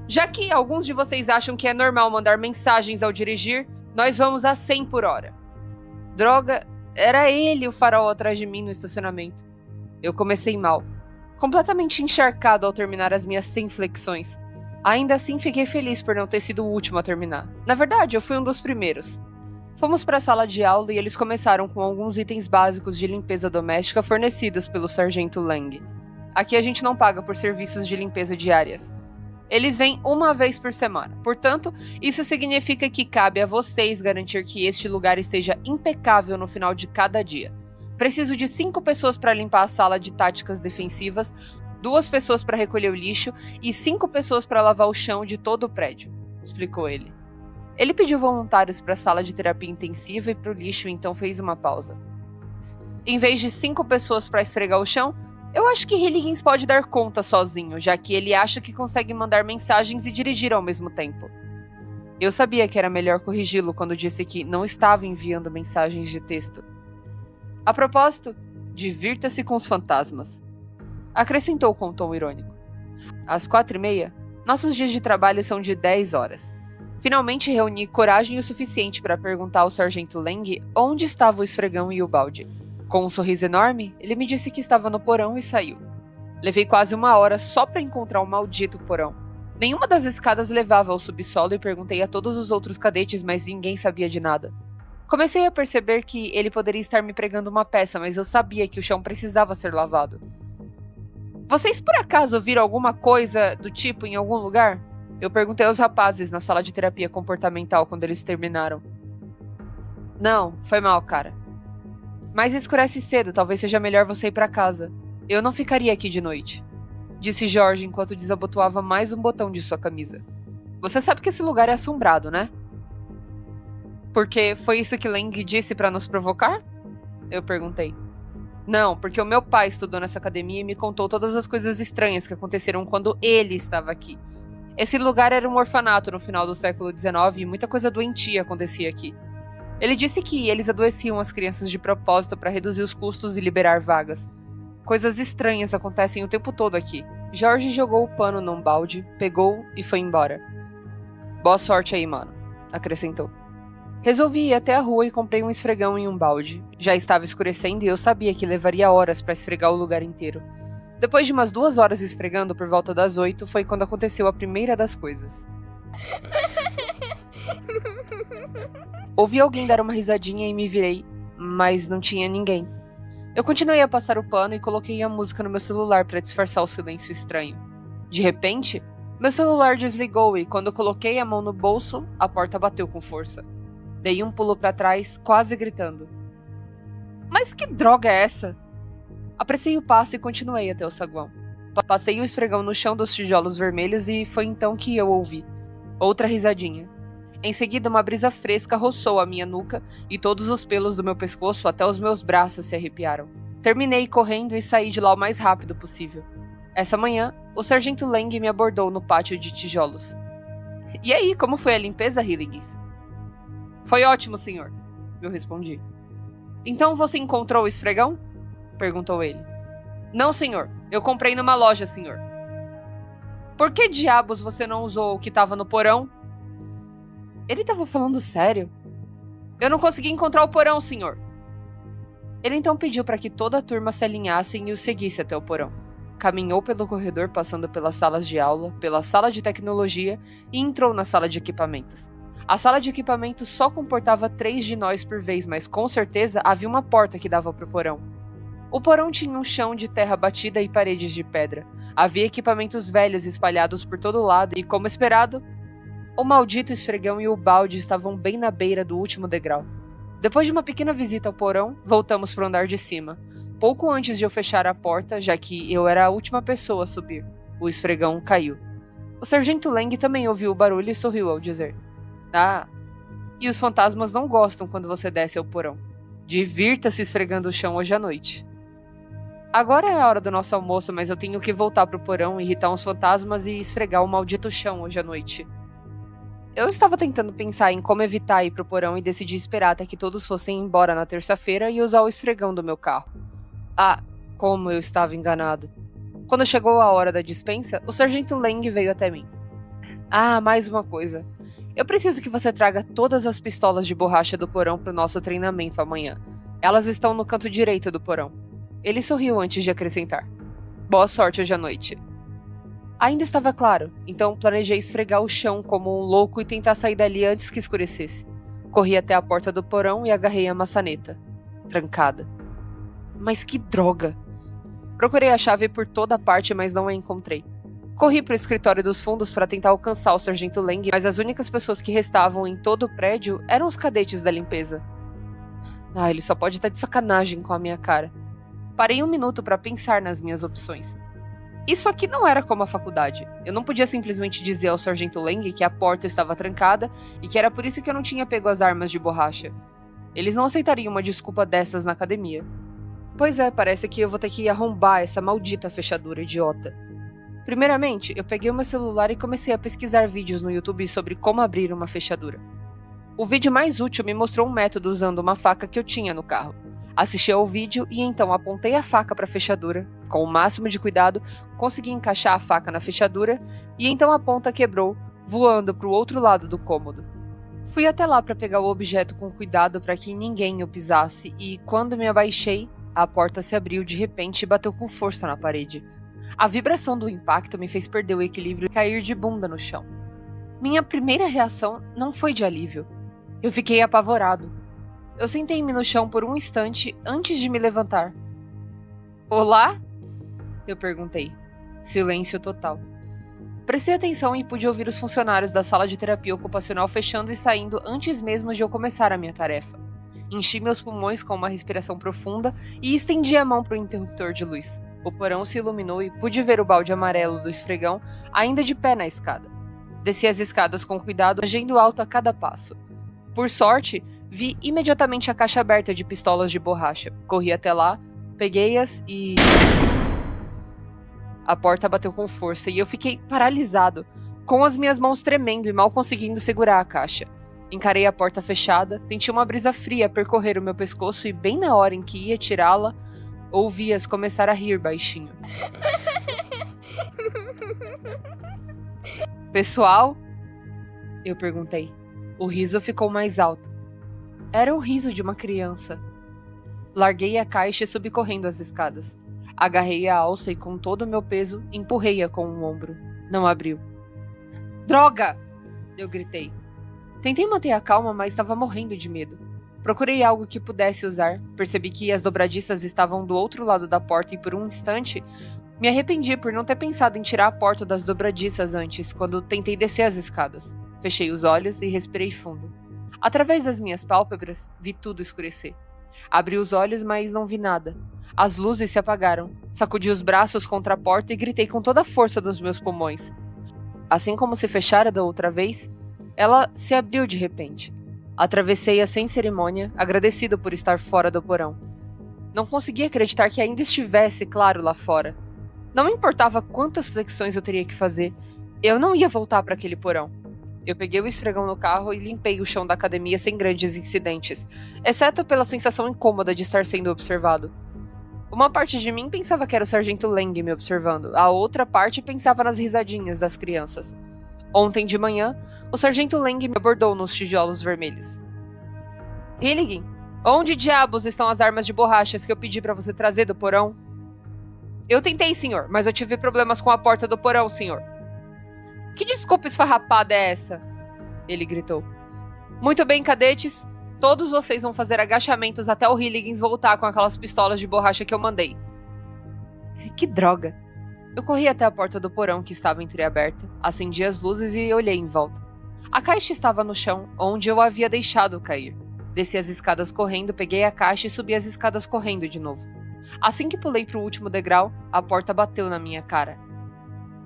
Já que alguns de vocês acham que é normal mandar mensagens ao dirigir, nós vamos a 100 por hora. Droga, era ele o farol atrás de mim no estacionamento. Eu comecei mal, completamente encharcado ao terminar as minhas 100 flexões. Ainda assim, fiquei feliz por não ter sido o último a terminar. Na verdade, eu fui um dos primeiros. Fomos para a sala de aula e eles começaram com alguns itens básicos de limpeza doméstica fornecidos pelo Sargento Lang. Aqui a gente não paga por serviços de limpeza diárias. Eles vêm uma vez por semana. Portanto, isso significa que cabe a vocês garantir que este lugar esteja impecável no final de cada dia. Preciso de 5 pessoas para limpar a sala de táticas defensivas, 2 pessoas para recolher o lixo e 5 pessoas para lavar o chão de todo o prédio, explicou ele. Ele pediu voluntários para a sala de terapia intensiva e para o lixo, então fez uma pausa. Em vez de 5 pessoas para esfregar o chão, eu acho que Hilligins pode dar conta sozinho, já que ele acha que consegue mandar mensagens e dirigir ao mesmo tempo. Eu sabia que era melhor corrigi-lo quando disse que não estava enviando mensagens de texto. A propósito, divirta-se com os fantasmas, acrescentou com um tom irônico. Às 4h30, nossos dias de trabalho são de 10 horas. Finalmente reuni coragem o suficiente para perguntar ao Sargento Lang onde estava o esfregão e o balde. Com um sorriso enorme, ele me disse que estava no porão e saiu. Levei quase 1 hora só para encontrar o maldito porão. Nenhuma das escadas levava ao subsolo e perguntei a todos os outros cadetes, mas ninguém sabia de nada. Comecei a perceber que ele poderia estar me pregando uma peça, mas eu sabia que o chão precisava ser lavado. Vocês por acaso viram alguma coisa do tipo em algum lugar? Eu perguntei aos rapazes na sala de terapia comportamental quando eles terminaram. Não, foi mal, cara. Mas escurece cedo, talvez seja melhor você ir pra casa. Eu não ficaria aqui de noite, disse Jorge enquanto desabotoava mais um botão de sua camisa. Você sabe que esse lugar é assombrado, né? Porque foi isso que Lang disse pra nos provocar? Eu perguntei. Não, porque o meu pai estudou nessa academia e me contou todas as coisas estranhas que aconteceram quando ele estava aqui. Esse lugar era um orfanato no final do século XIX e muita coisa doentia acontecia aqui. Ele disse que eles adoeciam as crianças de propósito para reduzir os custos e liberar vagas. Coisas estranhas acontecem o tempo todo aqui. Jorge jogou o pano num balde, pegou e foi embora. Boa sorte aí, mano, acrescentou. Resolvi ir até a rua e comprei um esfregão em um balde. Já estava escurecendo e eu sabia que levaria horas para esfregar o lugar inteiro. Depois de umas 2 horas esfregando por volta das 8, foi quando aconteceu a primeira das coisas. Ouvi alguém dar uma risadinha e me virei, mas não tinha ninguém. Eu continuei a passar o pano e coloquei a música no meu celular para disfarçar o silêncio estranho. De repente, meu celular desligou e quando eu coloquei a mão no bolso, a porta bateu com força. Dei um pulo para trás, quase gritando. Mas que droga é essa? Apressei o passo e continuei até o saguão. Passei o esfregão no chão dos tijolos vermelhos e foi então que eu ouvi outra risadinha. Em seguida, uma brisa fresca roçou a minha nuca e todos os pelos do meu pescoço até os meus braços se arrepiaram. Terminei correndo e saí de lá o mais rápido possível. Essa manhã, o sargento Lang me abordou no pátio de tijolos. E aí, como foi a limpeza, Hilligis? Foi ótimo, senhor, eu respondi. Então você encontrou o esfregão? Perguntou ele. Não, senhor. Eu comprei numa loja, senhor. Por que diabos você não usou o que estava no porão? Ele estava falando sério? Eu não consegui encontrar o porão, senhor. Ele então pediu para que toda a turma se alinhasse e o seguisse até o porão. Caminhou pelo corredor, passando pelas salas de aula, pela sala de tecnologia e entrou na sala de equipamentos. A sala de equipamentos só comportava 3 de nós por vez, mas com certeza havia uma porta que dava para o porão. O porão tinha um chão de terra batida e paredes de pedra. Havia equipamentos velhos espalhados por todo lado e, como esperado, o maldito esfregão e o balde estavam bem na beira do último degrau. Depois de uma pequena visita ao porão, voltamos para o andar de cima. Pouco antes de eu fechar a porta, já que eu era a última pessoa a subir, o esfregão caiu. O sargento Lang também ouviu o barulho e sorriu ao dizer: Ah, e os fantasmas não gostam quando você desce ao porão. Divirta-se esfregando o chão hoje à noite. Agora é a hora do nosso almoço, mas eu tenho que voltar pro porão, irritar uns fantasmas e esfregar o maldito chão hoje à noite. Eu estava tentando pensar em como evitar ir pro porão e decidi esperar até que todos fossem embora na terça-feira e usar o esfregão do meu carro. Ah, como eu estava enganado. Quando chegou a hora da dispensa, o sargento Lang veio até mim. Ah, mais uma coisa. Eu preciso que você traga todas as pistolas de borracha do porão pro nosso treinamento amanhã. Elas estão no canto direito do porão. Ele sorriu antes de acrescentar: Boa sorte hoje à noite. Ainda estava claro, então planejei esfregar o chão como um louco e tentar sair dali antes que escurecesse. Corri até a porta do porão e agarrei a maçaneta. Trancada. Mas que droga! Procurei a chave por toda parte, mas não a encontrei. Corri para o escritório dos fundos para tentar alcançar o sargento Lang, mas as únicas pessoas que restavam em todo o prédio eram os cadetes da limpeza. Ah, ele só pode estar de sacanagem com a minha cara. Parei um minuto para pensar nas minhas opções. Isso aqui não era como a faculdade. Eu não podia simplesmente dizer ao sargento Lang que a porta estava trancada e que era por isso que eu não tinha pego as armas de borracha. Eles não aceitariam uma desculpa dessas na academia. Pois é, parece que eu vou ter que arrombar essa maldita fechadura idiota. Primeiramente, eu peguei o meu celular e comecei a pesquisar vídeos no YouTube sobre como abrir uma fechadura. O vídeo mais útil me mostrou um método usando uma faca que eu tinha no carro. Assisti ao vídeo e então apontei a faca para a fechadura. Com o máximo de cuidado, consegui encaixar a faca na fechadura e então a ponta quebrou, voando para o outro lado do cômodo. Fui até lá para pegar o objeto com cuidado para que ninguém o pisasse e, quando me abaixei, a porta se abriu de repente e bateu com força na parede. A vibração do impacto me fez perder o equilíbrio e cair de bunda no chão. Minha primeira reação não foi de alívio. Eu fiquei apavorado. Eu sentei-me no chão por um instante antes de me levantar. Olá? Eu perguntei. Silêncio total. Prestei atenção e pude ouvir os funcionários da sala de terapia ocupacional fechando e saindo antes mesmo de eu começar a minha tarefa. Enchi meus pulmões com uma respiração profunda e estendi a mão para o interruptor de luz. O porão se iluminou e pude ver o balde amarelo do esfregão ainda de pé na escada. Desci as escadas com cuidado, agendo alto a cada passo. Por sorte, vi imediatamente a caixa aberta de pistolas de borracha. Corri até lá, peguei-as e... A porta bateu com força e eu fiquei paralisado, com as minhas mãos tremendo e mal conseguindo segurar a caixa. Encarei a porta fechada, senti uma brisa fria percorrer o meu pescoço e bem na hora em que ia tirá-la, ouvi-as começar a rir baixinho. Pessoal? Eu perguntei. O riso ficou mais alto. Era o riso de uma criança. Larguei a caixa e subi correndo as escadas. Agarrei a alça e com todo o meu peso, empurrei-a com um ombro. Não abriu. Droga! Eu gritei. Tentei manter a calma, mas estava morrendo de medo. Procurei algo que pudesse usar, percebi que as dobradiças estavam do outro lado da porta e por um instante, me arrependi por não ter pensado em tirar a porta das dobradiças antes, quando tentei descer as escadas. Fechei os olhos e respirei fundo. Através das minhas pálpebras, vi tudo escurecer. Abri os olhos, mas não vi nada. As luzes se apagaram. Sacudi os braços contra a porta e gritei com toda a força dos meus pulmões. Assim como se fechara da outra vez, ela se abriu de repente. Atravessei-a sem cerimônia, agradecido por estar fora do porão. Não conseguia acreditar que ainda estivesse claro lá fora. Não me importava quantas flexões eu teria que fazer, eu não ia voltar para aquele porão. Eu peguei o esfregão no carro e limpei o chão da academia sem grandes incidentes, exceto pela sensação incômoda de estar sendo observado. Uma parte de mim pensava que era o Sargento Lang me observando, a outra parte pensava nas risadinhas das crianças. Ontem de manhã, o Sargento Lang me abordou nos tijolos vermelhos. Hilligan, onde diabos estão as armas de borrachas que eu pedi para você trazer do porão? Eu tentei, senhor, mas eu tive problemas com a porta do porão, senhor. Que desculpa esfarrapada é essa? Ele gritou. Muito bem, cadetes. Todos vocês vão fazer agachamentos até o Hilligans voltar com aquelas pistolas de borracha que eu mandei. Que droga! Eu corri até a porta do porão que estava entreaberta, acendi as luzes e olhei em volta. A caixa estava no chão, onde eu a havia deixado cair. Desci as escadas correndo, peguei a caixa e subi as escadas correndo de novo. Assim que pulei para o último degrau, a porta bateu na minha cara.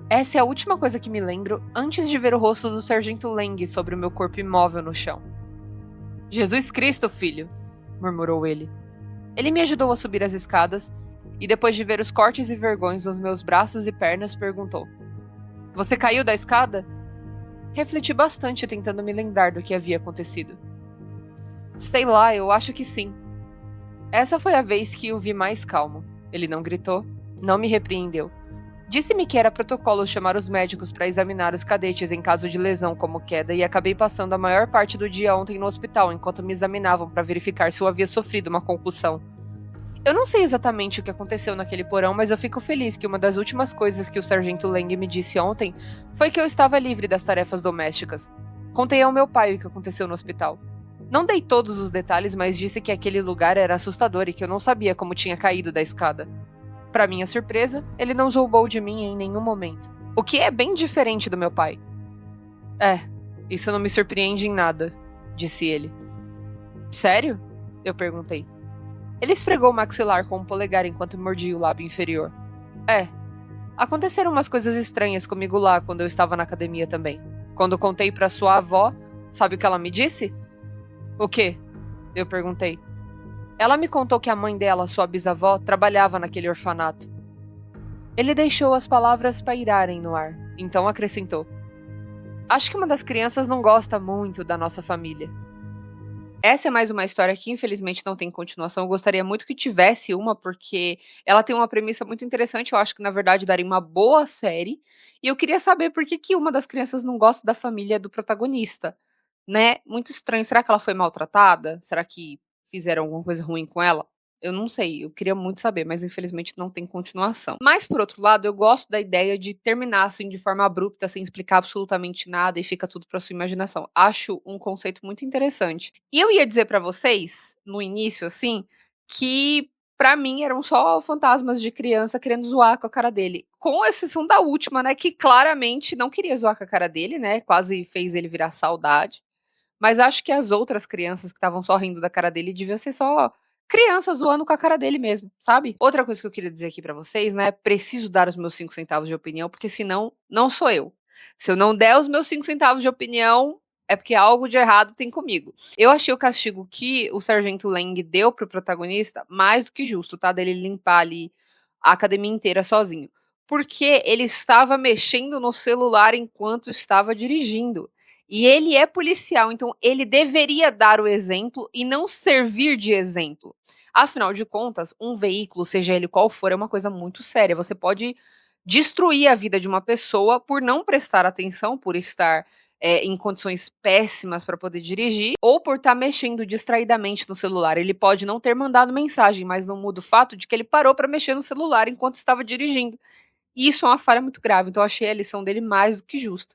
Essa é a última coisa que me lembro antes de ver o rosto do Sargento Lang sobre o meu corpo imóvel no chão. Jesus Cristo, filho! Murmurou ele. Ele me ajudou a subir as escadas e, depois de ver os cortes e vergões nos meus braços e pernas, perguntou: Você caiu da escada? Refleti bastante tentando me lembrar do que havia acontecido. Sei lá, eu acho que sim. Essa foi a vez que o vi mais calmo. Ele não gritou, não me repreendeu. Disse-me que era protocolo chamar os médicos para examinar os cadetes em caso de lesão como queda e acabei passando a maior parte do dia ontem no hospital enquanto me examinavam para verificar se eu havia sofrido uma concussão. Eu não sei exatamente o que aconteceu naquele porão, mas eu fico feliz que uma das últimas coisas que o Sargento Lang me disse ontem foi que eu estava livre das tarefas domésticas. Contei ao meu pai o que aconteceu no hospital. Não dei todos os detalhes, mas disse que aquele lugar era assustador e que eu não sabia como tinha caído da escada. Para minha surpresa, ele não zombou de mim em nenhum momento. O que é bem diferente do meu pai. Isso não me surpreende em nada, disse ele. Sério? Eu perguntei. Ele esfregou o maxilar com o polegar enquanto mordia o lábio inferior. Aconteceram umas coisas estranhas comigo lá quando eu estava na academia também. Quando contei para sua avó, sabe o que ela me disse? O quê? Eu perguntei. Ela me contou que a mãe dela, sua bisavó, trabalhava naquele orfanato. Ele deixou as palavras pairarem no ar, então acrescentou. Acho que uma das crianças não gosta muito da nossa família. Essa é mais uma história que infelizmente não tem continuação. Eu gostaria muito que tivesse uma, porque ela tem uma premissa muito interessante. Eu acho que na verdade daria uma boa série. E eu queria saber por que que uma das crianças não gosta da família do protagonista, né? Muito estranho. Será que ela foi maltratada? Será que fizeram alguma coisa ruim com ela? Eu não sei, eu queria muito saber, mas infelizmente não tem continuação. Mas, por outro lado, eu gosto da ideia de terminar assim de forma abrupta, sem explicar absolutamente nada e fica tudo pra sua imaginação. Acho um conceito muito interessante. E eu ia dizer pra vocês, no início, assim, que pra mim eram só fantasmas de criança querendo zoar com a cara dele. Com exceção da última, né, que claramente não queria zoar com a cara dele, né, quase fez ele virar saudade. Mas acho que as outras crianças que estavam só rindo da cara dele devia ser só criança zoando com a cara dele mesmo, sabe? Outra coisa que eu queria dizer aqui pra vocês, né? Preciso dar os meus 5 centavos de opinião, porque senão não sou eu. Se eu não der os meus 5 centavos de opinião, é porque algo de errado tem comigo. Eu achei o castigo que o Sargento Lang deu pro protagonista mais do que justo, tá? Dele limpar ali a academia inteira sozinho. Porque ele estava mexendo no celular enquanto estava dirigindo. E ele é policial, então ele deveria dar o exemplo e não servir de exemplo. Afinal de contas, um veículo, seja ele qual for, é uma coisa muito séria. Você pode destruir a vida de uma pessoa por não prestar atenção, por estar em condições péssimas para poder dirigir, ou por estar mexendo distraidamente no celular. Ele pode não ter mandado mensagem, mas não muda o fato de que ele parou para mexer no celular enquanto estava dirigindo. E isso é uma falha muito grave, então eu achei a lição dele mais do que justa.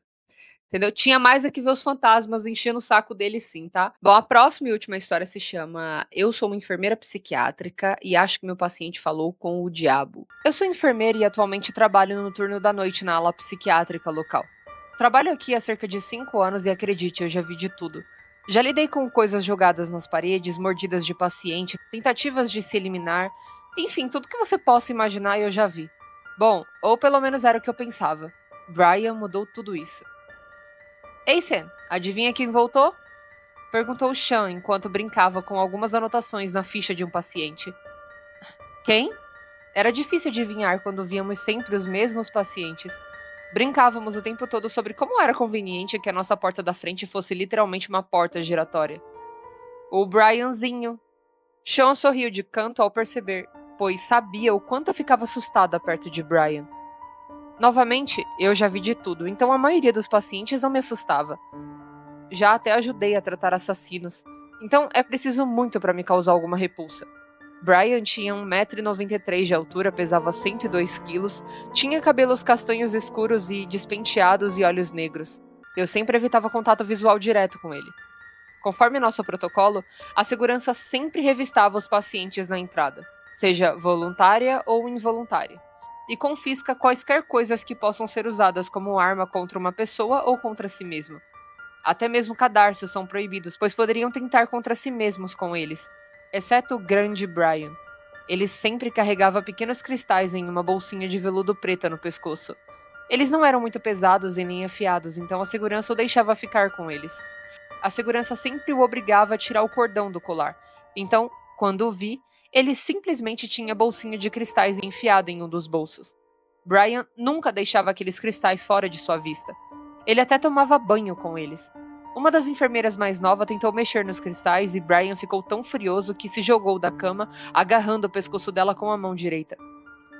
Entendeu? Tinha mais é que ver os fantasmas enchendo o saco dele sim, tá? Bom, a próxima e última história se chama Eu sou uma enfermeira psiquiátrica e acho que meu paciente falou com o diabo. Eu sou enfermeira e atualmente trabalho no turno da noite na ala psiquiátrica local. Trabalho aqui há cerca de 5 anos e acredite, eu já vi de tudo. Já lidei com coisas jogadas nas paredes, mordidas de paciente, tentativas de se eliminar, enfim, tudo que você possa imaginar eu já vi. Bom, ou pelo menos era o que eu pensava. Brian mudou tudo isso. Ei, Sam, adivinha quem voltou? Perguntou Sean enquanto brincava com algumas anotações na ficha de um paciente. Quem? Era difícil adivinhar quando víamos sempre os mesmos pacientes. Brincávamos o tempo todo sobre como era conveniente que a nossa porta da frente fosse literalmente uma porta giratória. O Brianzinho. Sean sorriu de canto ao perceber, pois sabia o quanto eu ficava assustada perto de Brian. Novamente, eu já vi de tudo, então a maioria dos pacientes não me assustava. Já até ajudei a tratar assassinos, então é preciso muito para me causar alguma repulsa. Brian tinha 1,93 m de altura, pesava 102 quilos, tinha cabelos castanhos escuros e despenteados e olhos negros. Eu sempre evitava contato visual direto com ele. Conforme nosso protocolo, a segurança sempre revistava os pacientes na entrada, seja voluntária ou involuntária, e confisca quaisquer coisas que possam ser usadas como arma contra uma pessoa ou contra si mesmo. Até mesmo cadarços são proibidos, pois poderiam tentar contra si mesmos com eles, exceto o grande Brian. Ele sempre carregava pequenos cristais em uma bolsinha de veludo preta no pescoço. Eles não eram muito pesados e nem afiados, então a segurança o deixava ficar com eles. A segurança sempre o obrigava a tirar o cordão do colar. Então, quando o vi, ele simplesmente tinha a bolsinha de cristais enfiada em um dos bolsos. Brian nunca deixava aqueles cristais fora de sua vista. Ele até tomava banho com eles. Uma das enfermeiras mais novas tentou mexer nos cristais e Brian ficou tão furioso que se jogou da cama, agarrando o pescoço dela com a mão direita.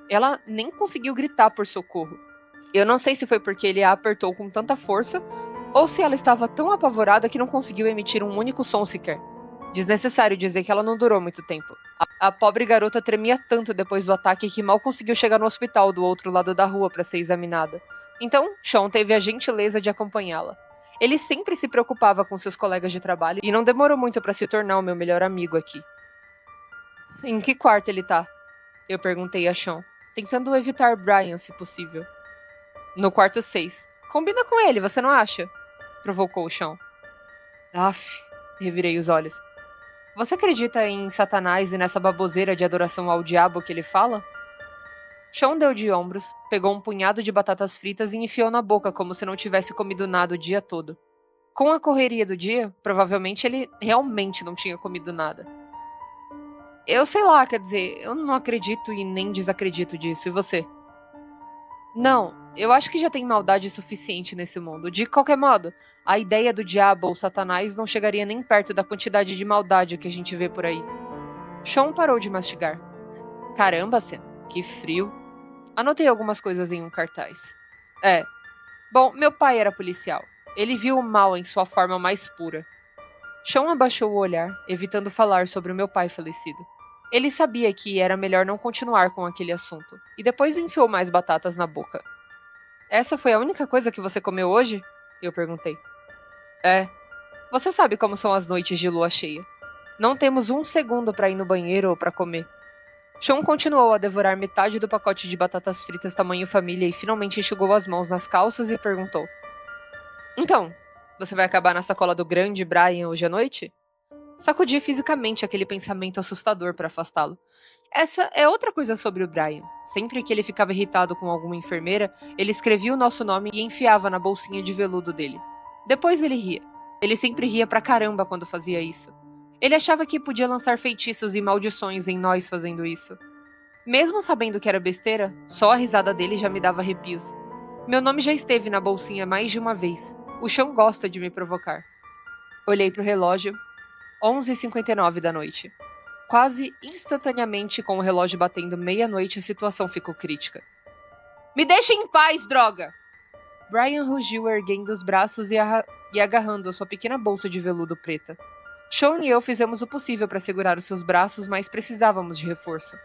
Ela nem conseguiu gritar por socorro. Eu não sei se foi porque ele a apertou com tanta força ou se ela estava tão apavorada que não conseguiu emitir um único som sequer. Desnecessário dizer que ela não durou muito tempo. A pobre garota tremia tanto depois do ataque que mal conseguiu chegar no hospital do outro lado da rua para ser examinada. Então, Sean teve a gentileza de acompanhá-la. Ele sempre se preocupava com seus colegas de trabalho e não demorou muito para se tornar o meu melhor amigo aqui. Em que quarto ele tá? Eu perguntei a Sean, tentando evitar Brian se possível. No quarto 6. Combina com ele, você não acha? Provocou Sean. Aff, revirei os olhos. Você acredita em Satanás e nessa baboseira de adoração ao diabo que ele fala? Sean deu de ombros, pegou um punhado de batatas fritas e enfiou na boca como se não tivesse comido nada o dia todo. Com a correria do dia, provavelmente ele realmente não tinha comido nada. Eu sei lá, quer dizer, eu não acredito e nem desacredito disso, e você? Não, eu acho que já tem maldade suficiente nesse mundo. De qualquer modo, a ideia do diabo ou Satanás não chegaria nem perto da quantidade de maldade que a gente vê por aí. Sean parou de mastigar. Caramba, Sam, que frio. Anotei algumas coisas em um cartaz. Bom, meu pai era policial. Ele viu o mal em sua forma mais pura. Sean abaixou o olhar, evitando falar sobre o meu pai falecido. Ele sabia que era melhor não continuar com aquele assunto, e depois enfiou mais batatas na boca. Essa foi a única coisa que você comeu hoje? Eu perguntei. É. Você sabe como são as noites de lua cheia. Não temos um segundo para ir no banheiro ou para comer. Sean continuou a devorar metade do pacote de batatas fritas tamanho família e finalmente enxugou as mãos nas calças e perguntou. Então, você vai acabar na sacola do grande Brian hoje à noite? Sacudi fisicamente aquele pensamento assustador para afastá-lo. Essa é outra coisa sobre o Brian. Sempre que ele ficava irritado com alguma enfermeira, ele escrevia o nosso nome e enfiava na bolsinha de veludo dele. Depois ele ria. Ele sempre ria pra caramba quando fazia isso. Ele achava que podia lançar feitiços e maldições em nós fazendo isso. Mesmo sabendo que era besteira, só a risada dele já me dava arrepios. Meu nome já esteve na bolsinha mais de uma vez. O chão gosta de me provocar. Olhei pro relógio. 11h59 da noite. Quase instantaneamente, com o relógio batendo meia-noite, a situação ficou crítica. Me deixa em paz, droga! Brian rugiu erguendo os braços e agarrando a sua pequena bolsa de veludo preta. Sean e eu fizemos o possível para segurar os seus braços, mas precisávamos de reforço.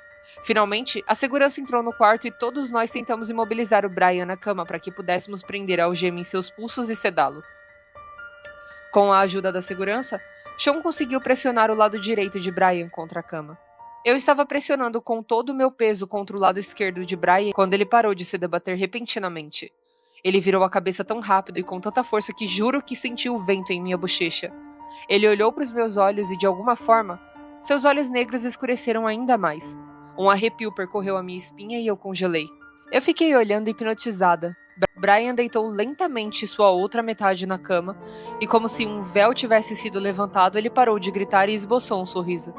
Finalmente, a segurança entrou no quarto e todos nós tentamos imobilizar o Brian na cama para que pudéssemos prender a algema em seus pulsos e sedá-lo. Com a ajuda da segurança, Sean conseguiu pressionar o lado direito de Brian contra a cama. Eu estava pressionando com todo o meu peso contra o lado esquerdo de Brian quando ele parou de se debater repentinamente. Ele virou a cabeça tão rápido e com tanta força que juro que senti o vento em minha bochecha. Ele olhou para os meus olhos e, de alguma forma, seus olhos negros escureceram ainda mais. Um arrepio percorreu a minha espinha e eu congelei. Eu fiquei olhando hipnotizada. Brian deitou lentamente sua outra metade na cama e, como se um véu tivesse sido levantado, ele parou de gritar e esboçou um sorriso.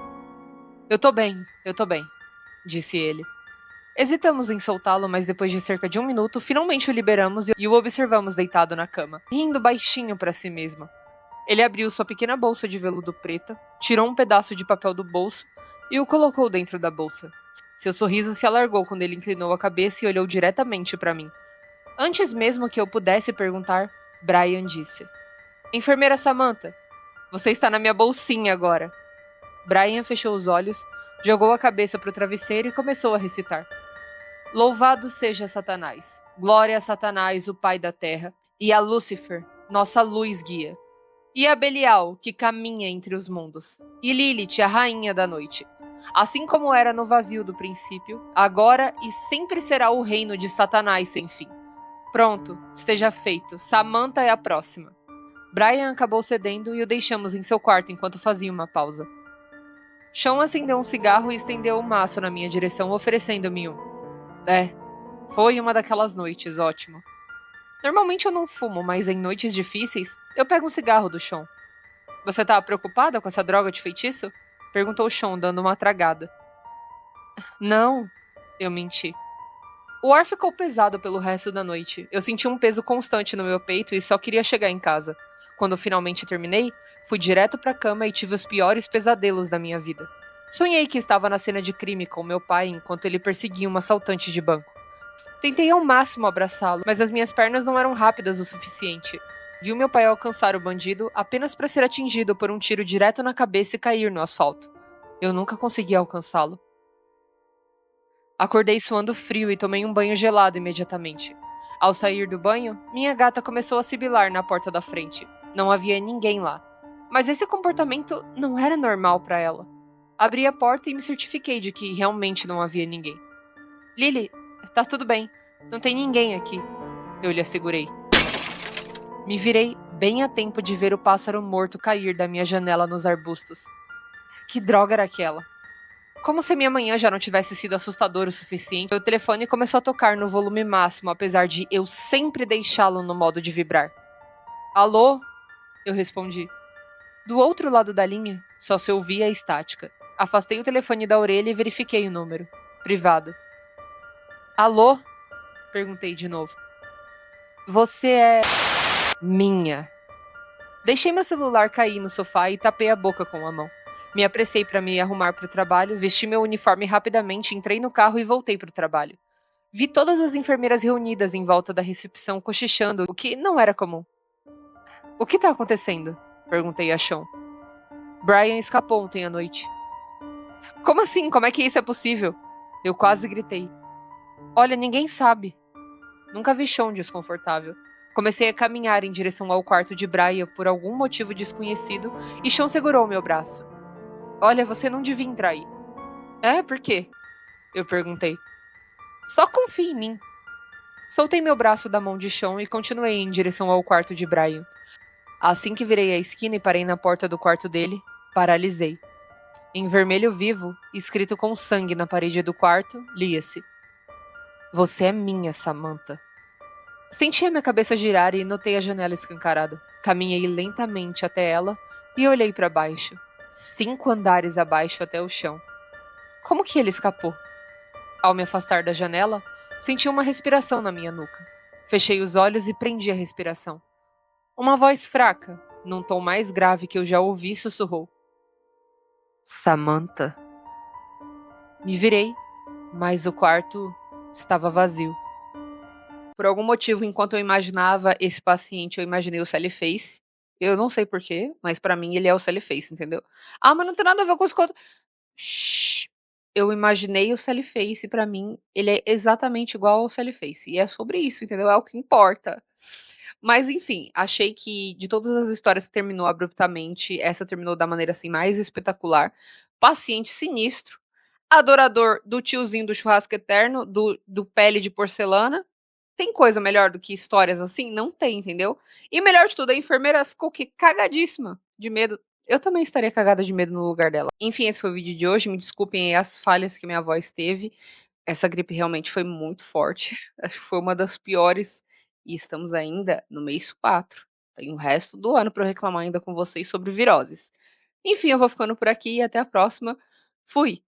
Eu tô bem, disse ele. Hesitamos em soltá-lo, mas depois de cerca de um minuto, finalmente o liberamos e o observamos deitado na cama, rindo baixinho para si mesmo. Ele abriu sua pequena bolsa de veludo preta, tirou um pedaço de papel do bolso e o colocou dentro da bolsa. Seu sorriso se alargou quando ele inclinou a cabeça e olhou diretamente para mim. Antes mesmo que eu pudesse perguntar, Brian disse: Enfermeira Samantha, você está na minha bolsinha agora. Brian fechou os olhos, jogou a cabeça para o travesseiro e começou a recitar: Louvado seja Satanás, glória a Satanás, o pai da terra, e a Lúcifer, nossa luz guia, e a Belial, que caminha entre os mundos, e Lilith, a rainha da noite. Assim como era no vazio do princípio, agora e sempre será o reino de Satanás sem fim. Pronto, esteja feito. Samantha é a próxima. Brian acabou cedendo e o deixamos em seu quarto enquanto fazia uma pausa. Sean acendeu um cigarro e estendeu o maço na minha direção, oferecendo-me um. Foi uma daquelas noites, ótimo. Normalmente eu não fumo, mas em noites difíceis, eu pego um cigarro do Sean. Você tá preocupada com essa droga de feitiço? Perguntou Sean, dando uma tragada. Não, eu menti. O ar ficou pesado pelo resto da noite. Eu senti um peso constante no meu peito e só queria chegar em casa. Quando finalmente terminei, fui direto pra cama e tive os piores pesadelos da minha vida. Sonhei que estava na cena de crime com meu pai enquanto ele perseguia um assaltante de banco. Tentei ao máximo abraçá-lo, mas as minhas pernas não eram rápidas o suficiente. Vi meu pai alcançar o bandido apenas para ser atingido por um tiro direto na cabeça e cair no asfalto. Eu nunca consegui alcançá-lo. Acordei suando frio e tomei um banho gelado imediatamente. Ao sair do banho, minha gata começou a sibilar na porta da frente. Não havia ninguém lá. Mas esse comportamento não era normal para ela. Abri a porta e me certifiquei de que realmente não havia ninguém. Lily, tá tudo bem. Não tem ninguém aqui. Eu lhe assegurei. Me virei bem a tempo de ver o pássaro morto cair da minha janela nos arbustos. Que droga era aquela? Como se minha manhã já não tivesse sido assustadora o suficiente, o telefone começou a tocar no volume máximo, apesar de eu sempre deixá-lo no modo de vibrar. Alô? Eu respondi. Do outro lado da linha, só se ouvia a estática. Afastei o telefone da orelha e verifiquei o número. Privado. Alô? Perguntei de novo. Você é. Minha. Deixei meu celular cair no sofá e tapei a boca com a mão. Me apressei para me arrumar para o trabalho, vesti meu uniforme rapidamente, entrei no carro e voltei para o trabalho. Vi todas as enfermeiras reunidas em volta da recepção cochichando, o que não era comum. O que está acontecendo? Perguntei a Sean. Brian escapou ontem à noite. Como assim? Como é que isso é possível? Eu quase gritei. Olha, ninguém sabe. Nunca vi Sean desconfortável. Comecei a caminhar em direção ao quarto de Brian por algum motivo desconhecido e Sean segurou meu braço. Olha, você não devia entrar aí. Por quê? Eu perguntei. Só confie em mim. Soltei meu braço da mão de Sean e continuei em direção ao quarto de Brian. Assim que virei a esquina e parei na porta do quarto dele, paralisei. Em vermelho vivo, escrito com sangue na parede do quarto, lia-se: Você é minha, Samantha. Senti a minha cabeça girar e notei a janela escancarada. Caminhei lentamente até ela e olhei para baixo. 5 andares abaixo até o chão. Como que ele escapou? Ao me afastar da janela, senti uma respiração na minha nuca. Fechei os olhos e prendi a respiração. Uma voz fraca, num tom mais grave que eu já ouvi, sussurrou: Samantha. Me virei, mas o quarto estava vazio. Por algum motivo, enquanto eu imaginava esse paciente, eu imaginei o Sally Face. Eu não sei porquê, mas pra mim ele é o Sally Face, entendeu? Ah, mas não tem nada a ver com os contos. Shhh. Eu imaginei o Sally Face, pra mim ele é exatamente igual ao Sally Face. E é sobre isso, entendeu? É o que importa. Mas enfim, achei que de todas as histórias que terminou abruptamente, essa terminou da maneira assim mais espetacular. Paciente sinistro, adorador do tiozinho do churrasco eterno, do pele de porcelana. Tem coisa melhor do que histórias assim? Não tem, entendeu? E melhor de tudo, a enfermeira ficou o quê? Cagadíssima de medo. eu também estaria cagada de medo no lugar dela. Enfim, esse foi o vídeo de hoje, me desculpem aí as falhas que minha voz teve, essa gripe realmente foi muito forte, acho que foi uma das piores, e estamos ainda no mês 4. Tem o resto do ano para eu reclamar ainda com vocês sobre viroses. Enfim, eu vou ficando por aqui e até a próxima. Fui.